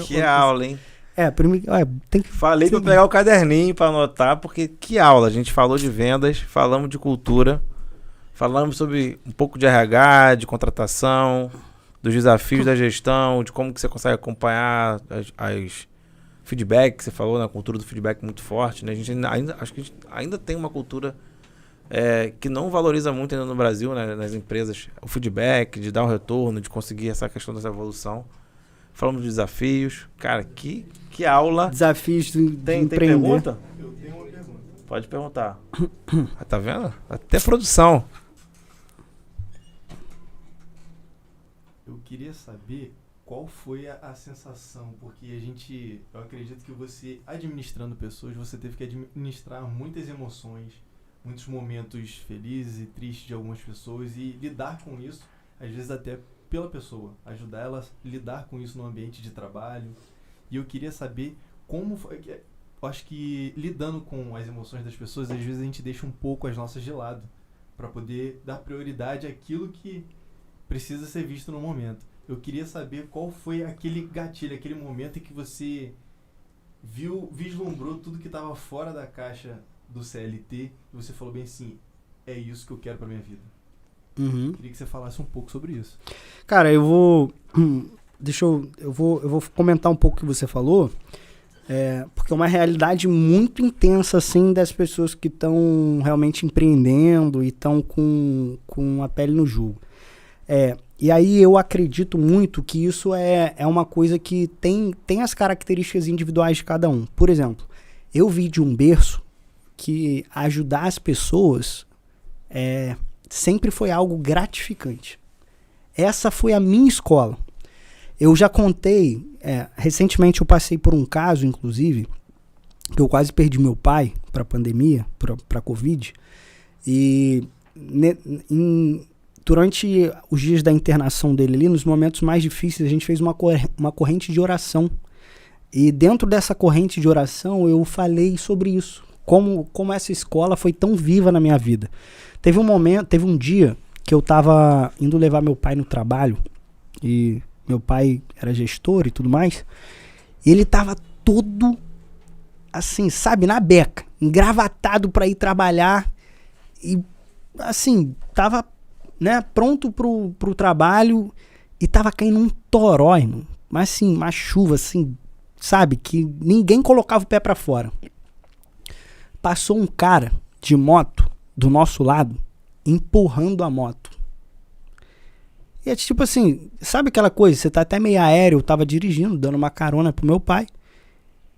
Que aula, hein? Tem que... Falei pra pegar o caderninho pra anotar, porque que aula. A gente falou de vendas, falamos de cultura, falamos sobre um pouco de RH, de contratação, dos desafios da gestão, de como que você consegue acompanhar as feedback que você falou, né? A cultura do feedback muito forte, né? A gente acho que a gente ainda tem uma cultura que não valoriza muito ainda no Brasil, né? Nas empresas, o feedback, de dar um retorno, de conseguir essa questão dessa evolução. Falamos de desafios. Cara, que aula. Desafios de Tem empreender. pergunta? Eu tenho uma pergunta. Pode perguntar. Tá vendo? Até produção. Eu queria saber qual foi a sensação, porque eu acredito que você, administrando pessoas, você teve que administrar muitas emoções, muitos momentos felizes e tristes de algumas pessoas e lidar com isso, às vezes até pela pessoa, ajudar ela a lidar com isso no ambiente de trabalho. E eu queria saber como foi. Eu acho que lidando com as emoções das pessoas, às vezes a gente deixa um pouco as nossas de lado, para poder dar prioridade àquilo que precisa ser visto no momento. Eu queria saber qual foi aquele gatilho, aquele momento em que você vislumbrou tudo que estava fora da caixa do CLT e você falou bem assim, é isso que eu quero para minha vida. Uhum. Queria que você falasse um pouco sobre isso. Cara, eu vou comentar um pouco o que você falou, porque é uma realidade muito intensa, assim, das pessoas que estão realmente empreendendo e estão com a pele no jogo. E aí eu acredito muito que isso é uma coisa que tem as características individuais de cada um. Por exemplo, eu vi de um berço que ajudar as pessoas sempre foi algo gratificante. Essa foi a minha escola. Eu já contei, recentemente eu passei por um caso, inclusive, que eu quase perdi meu pai para a pandemia, para a Covid, e durante os dias da internação dele ali, nos momentos mais difíceis, a gente fez uma corrente de oração. E dentro dessa corrente de oração, eu falei sobre isso. Como essa escola foi tão viva na minha vida. Teve um dia que eu tava indo levar meu pai no trabalho, e meu pai era gestor e tudo mais, e ele tava todo, assim, sabe, na beca, engravatado pra ir trabalhar, e, assim, tava, né, pronto pro trabalho, e tava caindo um toró, irmão, mas assim, uma chuva, assim, sabe, que ninguém colocava o pé pra fora. Passou um cara de moto do nosso lado, empurrando a moto. E é tipo assim, sabe aquela coisa, você tá até meio aéreo, eu tava dirigindo, dando uma carona pro meu pai.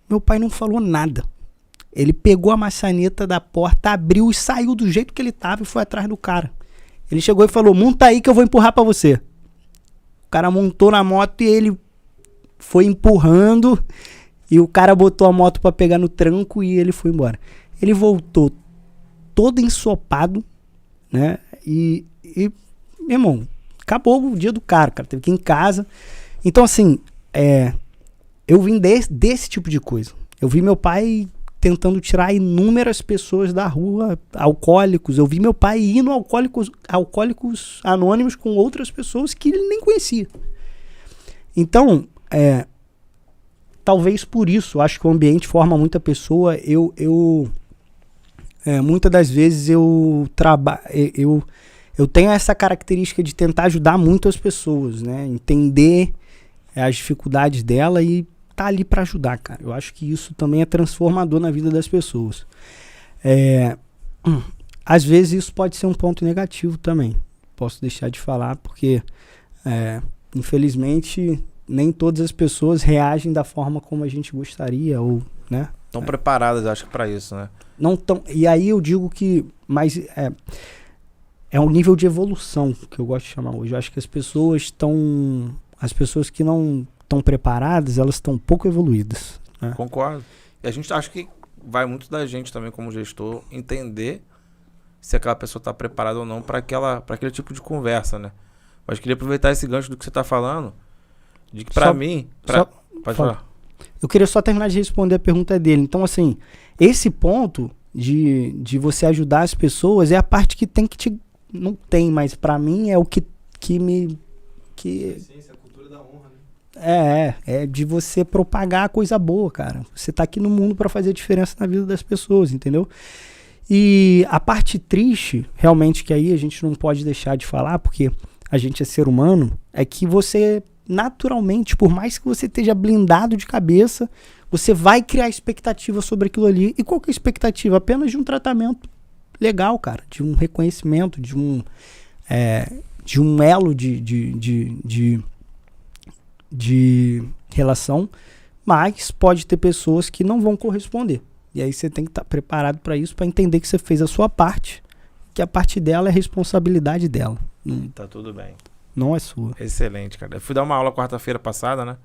Meu pai não falou nada. Ele pegou a maçaneta da porta, abriu e saiu do jeito que ele tava e foi atrás do cara. Ele chegou e falou, monta aí que eu vou empurrar pra você. O cara montou na moto e ele foi empurrando, e o cara botou a moto pra pegar no tranco e ele foi embora. Ele voltou todo ensopado, né? E meu irmão, acabou o dia do cara teve que ir em casa. Então, assim, eu vim desse tipo de coisa. Eu vi meu pai tentando tirar inúmeras pessoas da rua, alcoólicos. Eu vi meu pai indo alcoólicos anônimos com outras pessoas que ele nem conhecia. Então, talvez por isso, acho que o ambiente forma muita pessoa. Muitas das vezes eu tenho essa característica de tentar ajudar muito as pessoas, né? Entender as dificuldades dela e tá ali para ajudar, cara. Eu acho que isso também é transformador na vida das pessoas. Às vezes isso pode ser um ponto negativo também. Posso deixar de falar porque, infelizmente, nem todas as pessoas reagem da forma como a gente gostaria, ou, né? Estão preparadas, acho que, para isso, né? Não tão, e aí eu digo que é um nível de evolução que eu gosto de chamar hoje. Eu acho que as pessoas que não estão preparadas, elas estão pouco evoluídas, né? Concordo. E a gente acha que vai muito da gente também como gestor entender se aquela pessoa tá preparada ou não para aquele tipo de conversa, né? Mas queria aproveitar esse gancho do que você tá falando, de que pra mim... Pode falar. Eu queria só terminar de responder a pergunta dele. Então, assim, esse ponto de você ajudar as pessoas é a parte que tem que te... Não tem, mas pra mim é o que me... A cultura da honra, né? É de você propagar a coisa boa, cara. Você tá aqui no mundo pra fazer diferença na vida das pessoas, entendeu? E a parte triste, realmente, que aí a gente não pode deixar de falar, porque a gente é ser humano, é que você... naturalmente, por mais que você esteja blindado de cabeça, você vai criar expectativa sobre aquilo ali. E qual que é a expectativa? Apenas de um tratamento legal, cara. De um reconhecimento, de um elo de relação. Mas pode ter pessoas que não vão corresponder. E aí você tem que estar preparado para isso, para entender que você fez a sua parte, que a parte dela é responsabilidade dela. Tá tudo bem. Não é sua. Excelente, cara. Eu fui dar uma aula quarta-feira passada, né?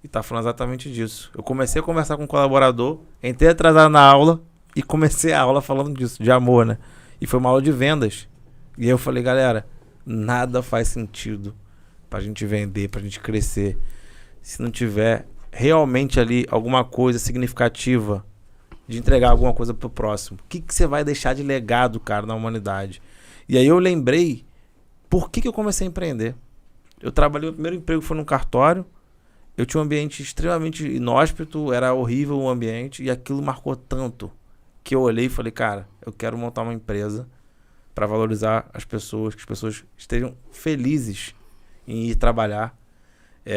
E tá falando exatamente disso. Eu comecei a conversar com um colaborador, entrei atrasado na aula e comecei a aula falando disso, de amor, né? E foi uma aula de vendas. E aí eu falei, galera, nada faz sentido pra gente vender, pra gente crescer, se não tiver realmente ali alguma coisa significativa de entregar alguma coisa pro próximo. O que você vai deixar de legado, cara, na humanidade? E aí eu lembrei por que eu comecei a empreender. Eu trabalhei, o primeiro emprego foi num cartório, eu tinha um ambiente extremamente inóspito, era horrível o ambiente, e aquilo marcou tanto que eu olhei e falei, cara, eu quero montar uma empresa para valorizar as pessoas, que as pessoas estejam felizes em ir trabalhar,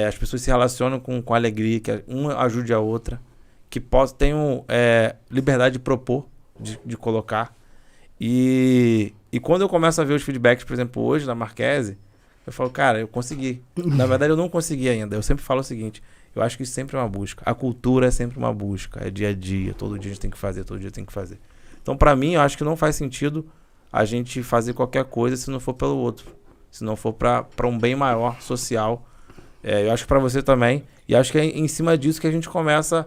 as pessoas se relacionam com alegria, que uma ajude a outra, que tenham liberdade de propor, de colocar. E quando eu começo a ver os feedbacks, por exemplo, hoje na Marquese, eu falo, cara, eu consegui. Na verdade, eu não consegui ainda. Eu sempre falo o seguinte, eu acho que isso sempre é uma busca. A cultura é sempre uma busca, é dia a dia, todo dia a gente tem que fazer, todo dia tem que fazer. Então, pra mim, eu acho que não faz sentido a gente fazer qualquer coisa se não for pelo outro, se não for pra um bem maior, social. Eu acho que pra você também. E acho que é em cima disso que a gente começa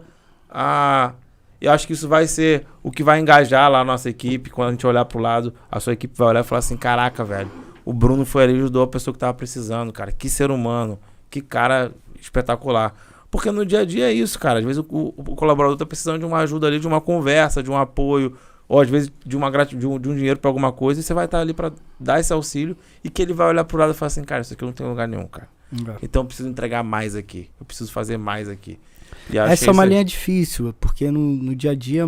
a... Eu acho que isso vai ser o que vai engajar lá a nossa equipe. Quando a gente olhar pro lado, a sua equipe vai olhar e falar assim, caraca, velho, o Bruno foi ali e ajudou a pessoa que tava precisando, cara. Que ser humano, que cara espetacular. Porque no dia a dia é isso, cara. Às vezes o colaborador tá precisando de uma ajuda ali, de uma conversa, de um apoio, ou às vezes de um dinheiro pra alguma coisa, e você vai estar ali pra dar esse auxílio, e que ele vai olhar pro lado e falar assim, cara, isso aqui não tem lugar nenhum, cara. Então eu preciso entregar mais aqui. Eu preciso fazer mais aqui. E essa é uma linha difícil, porque no dia a dia...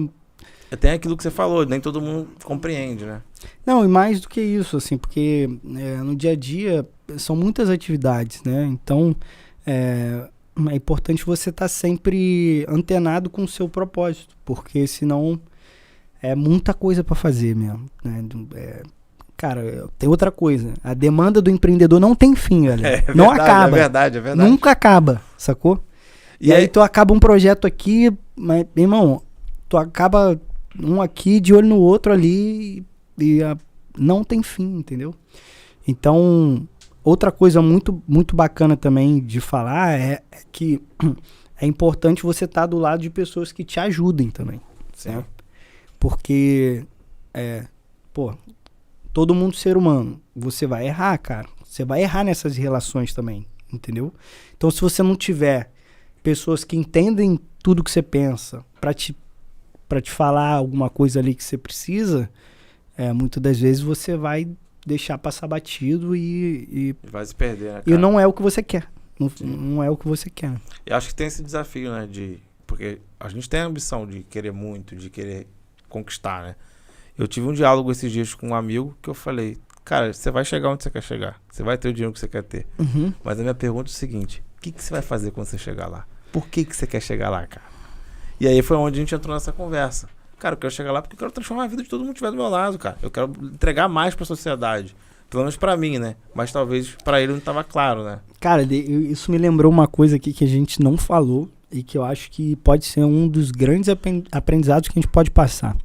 Tem aquilo que você falou, nem todo mundo compreende, né? Não, e mais do que isso, assim, porque no dia a dia são muitas atividades, né? Então, é importante você estar sempre antenado com o seu propósito, porque senão é muita coisa para fazer mesmo, né? Cara, tem outra coisa. A demanda do empreendedor não tem fim, velho. Não acaba. É verdade. Nunca acaba, sacou? E aí tu acaba um projeto aqui, mas, irmão, tu acaba um aqui de olho no outro ali e não tem fim, entendeu? Então, outra coisa muito, muito bacana também de falar é que é importante você estar do lado de pessoas que te ajudem também. Né? Porque, todo mundo ser humano, você vai errar, cara. Você vai errar nessas relações também, entendeu? Então, se você não tiver pessoas que entendem tudo que você pensa pra te falar alguma coisa ali que você precisa, muitas das vezes você vai deixar passar batido e vai se perder, né, cara? E não é o que você quer. Não é o que você quer. Eu acho que tem esse desafio, né? Porque a gente tem a ambição de querer muito, de querer conquistar, né? Eu tive um diálogo esses dias com um amigo que eu falei, cara, você vai chegar onde você quer chegar. Você vai ter o dinheiro que você quer ter. Uhum. Mas a minha pergunta é o seguinte, o que você vai fazer quando você chegar lá? Por que você quer chegar lá, cara? E aí foi onde a gente entrou nessa conversa. Cara, eu quero chegar lá porque eu quero transformar a vida de todo mundo que estiver do meu lado, cara. Eu quero entregar mais pra sociedade. Pelo menos pra mim, né? Mas talvez pra ele não tava claro, né? Cara, isso me lembrou uma coisa aqui que a gente não falou e que eu acho que pode ser um dos grandes aprendizados que a gente pode passar.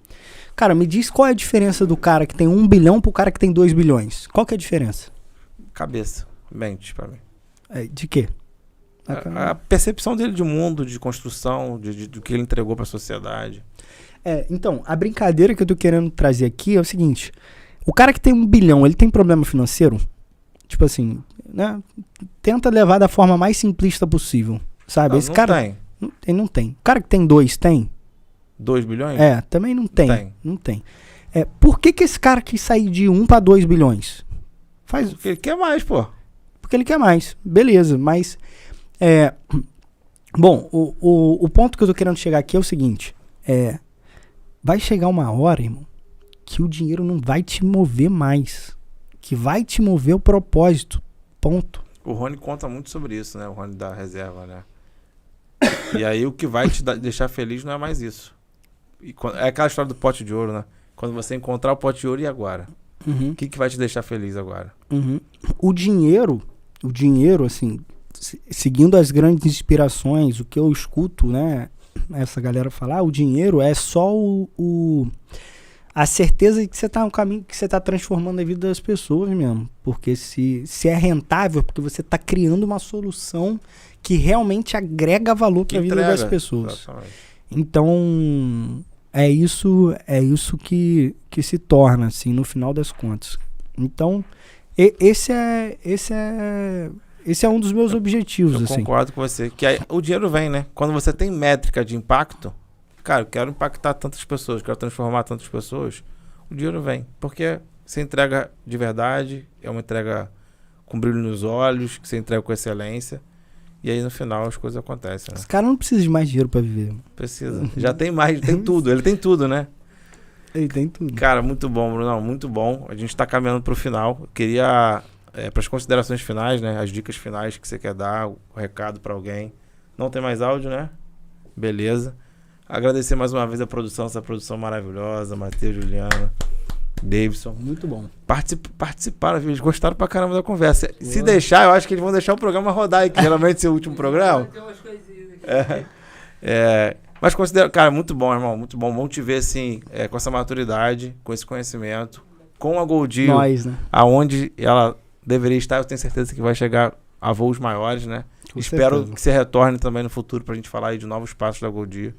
Cara, me diz qual é a diferença do cara que tem 1 bilhão pro cara que tem 2 bilhões. Qual que é a diferença? Cabeça. Mente pra mim. De quê? A percepção dele de mundo, de construção, do que ele entregou para a sociedade. Então, a brincadeira que eu tô querendo trazer aqui é o seguinte. O cara que tem 1 bilhão, ele tem problema financeiro? Tipo assim, né? Tenta levar da forma mais simplista possível, sabe? Esse cara tem. Ele não tem. O cara que tem 2 tem? 2 bilhões? Também não tem. Não tem. Por que esse cara quis sair de 1 para 2 bilhões? Porque ele quer mais, pô. Porque ele quer mais. Beleza, mas... Bom, o ponto que eu tô querendo chegar aqui é o seguinte. Vai chegar uma hora, irmão, que o dinheiro não vai te mover mais. Que vai te mover o propósito. Ponto. O Rony conta muito sobre isso, né? O Rony da reserva, né? E aí o que vai te deixar feliz não é mais isso. É aquela história do pote de ouro, né? Quando você encontrar o pote de ouro, e agora? O que vai te deixar feliz agora? O dinheiro, assim, seguindo as grandes inspirações, o que eu escuto, né? Essa galera falar, o dinheiro é só a certeza de que você tá no caminho, que você tá transformando a vida das pessoas mesmo. Porque se é rentável, porque você tá criando uma solução que realmente agrega valor para a vida das pessoas. Exatamente. Então, é isso que se torna, assim, no final das contas. Então, esse é um dos meus objetivos, Eu assim. concordo com você. Que aí, o dinheiro vem, né? Quando você tem métrica de impacto, cara, eu quero impactar tantas pessoas, quero transformar tantas pessoas, o dinheiro vem. Porque você entrega de verdade, é uma entrega com brilho nos olhos, que você entrega com excelência. E aí, no final, as coisas acontecem, né? Esse cara não precisa de mais dinheiro pra viver. Precisa. Já tem mais, tem tudo. Ele tem tudo, né? Ele tem tudo. Cara, muito bom, Brunão. Muito bom. A gente tá caminhando pro final. Eu queria, para as considerações finais, né? As dicas finais que você quer dar, o recado pra alguém. Não tem mais áudio, né? Beleza. Agradecer mais uma vez a produção, essa produção maravilhosa. Matheus, Juliana, Davidson. Muito bom. Participaram, eles gostaram pra caramba da conversa. Boa. Se deixar, eu acho que eles vão deixar o programa rodar aqui, geralmente esse é o último programa. Tem umas coisinhas aqui. Mas considero, cara, muito bom, irmão, muito bom. Bom te ver, assim, com essa maturidade, com esse conhecimento, com a Goldil, né? Aonde ela deveria estar, eu tenho certeza que vai chegar a voos maiores, né? Com Espero certeza. que você retorne também no futuro pra gente falar aí de novos passos da Goldil.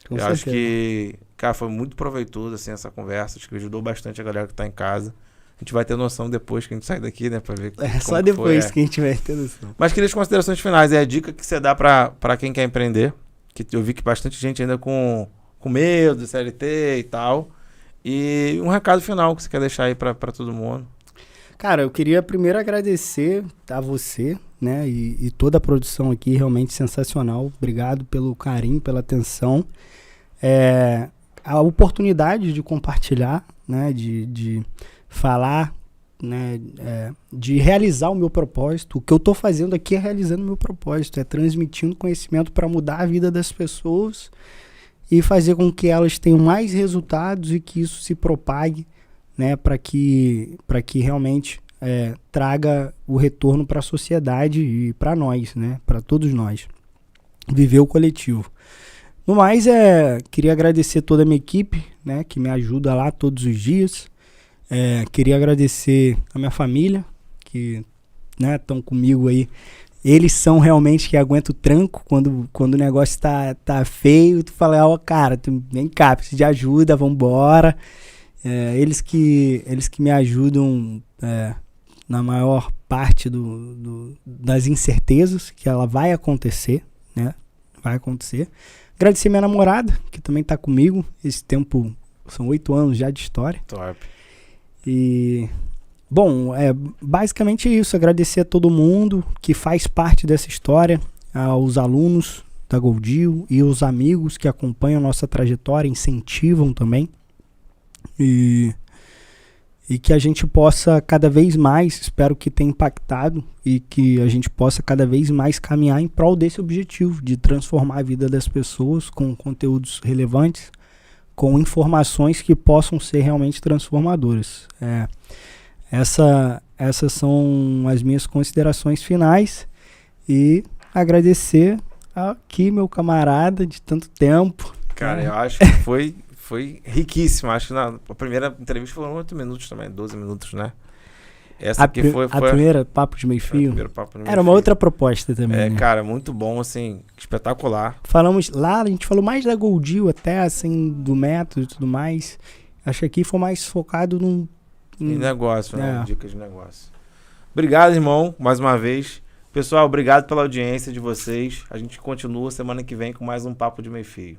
Eu acho que, cara, foi muito proveitoso, assim, essa conversa. Acho que ajudou bastante a galera que tá em casa. A gente vai ter noção depois que a gente sair daqui, né? Pra ver só depois que a gente vai ter noção. Mas queria as considerações finais. É a dica que você dá pra quem quer empreender. Que eu vi que bastante gente ainda com medo, CLT e tal. E um recado final que você quer deixar aí pra todo mundo. Cara, eu queria primeiro agradecer a você, né? E toda a produção aqui, realmente sensacional. Obrigado pelo carinho, pela atenção. A oportunidade de compartilhar, né? De falar, né? De realizar o meu propósito. O que eu tô fazendo aqui é realizando o meu propósito. É transmitindo conhecimento para mudar a vida das pessoas e fazer com que elas tenham mais resultados e que isso se propague, né, para que realmente traga o retorno para a sociedade e para nós, né, para todos nós. Viver o coletivo. No mais, queria agradecer toda a minha equipe, né, que me ajuda lá todos os dias. Queria agradecer a minha família, que estão comigo aí. Eles são realmente que aguentam o tranco quando o negócio tá feio. Tu fala, cara, tu vem cá, precisa de ajuda, vambora. Eles que me ajudam na maior parte das incertezas, que ela vai acontecer, né? Vai acontecer. Agradecer minha namorada, que também tá comigo. Esse tempo, são 8 anos já de história. Top. E, bom, basicamente isso. Agradecer a todo mundo que faz parte dessa história, aos alunos da Goldil e os amigos que acompanham nossa trajetória, incentivam também. E que a gente possa cada vez mais, espero que tenha impactado, e que a gente possa cada vez mais caminhar em prol desse objetivo, de transformar a vida das pessoas com conteúdos relevantes, com informações que possam ser realmente transformadoras. Essas são as minhas considerações finais, e agradecer aqui meu camarada de tanto tempo. Cara, eu acho que foi riquíssimo. Acho que na primeira entrevista foram 8 minutos também, 12 minutos, né? Essa aqui foi a primeira Papo de Meio Fio. Era uma outra proposta também, né? Cara, muito bom, assim, espetacular. Falamos lá, a gente falou mais da Goldil até, assim, do método e tudo mais. Acho que aqui foi mais focado em negócio, né? Dicas de negócio. Obrigado, irmão, mais uma vez. Pessoal, obrigado pela audiência de vocês. A gente continua semana que vem com mais um Papo de Meio Fio.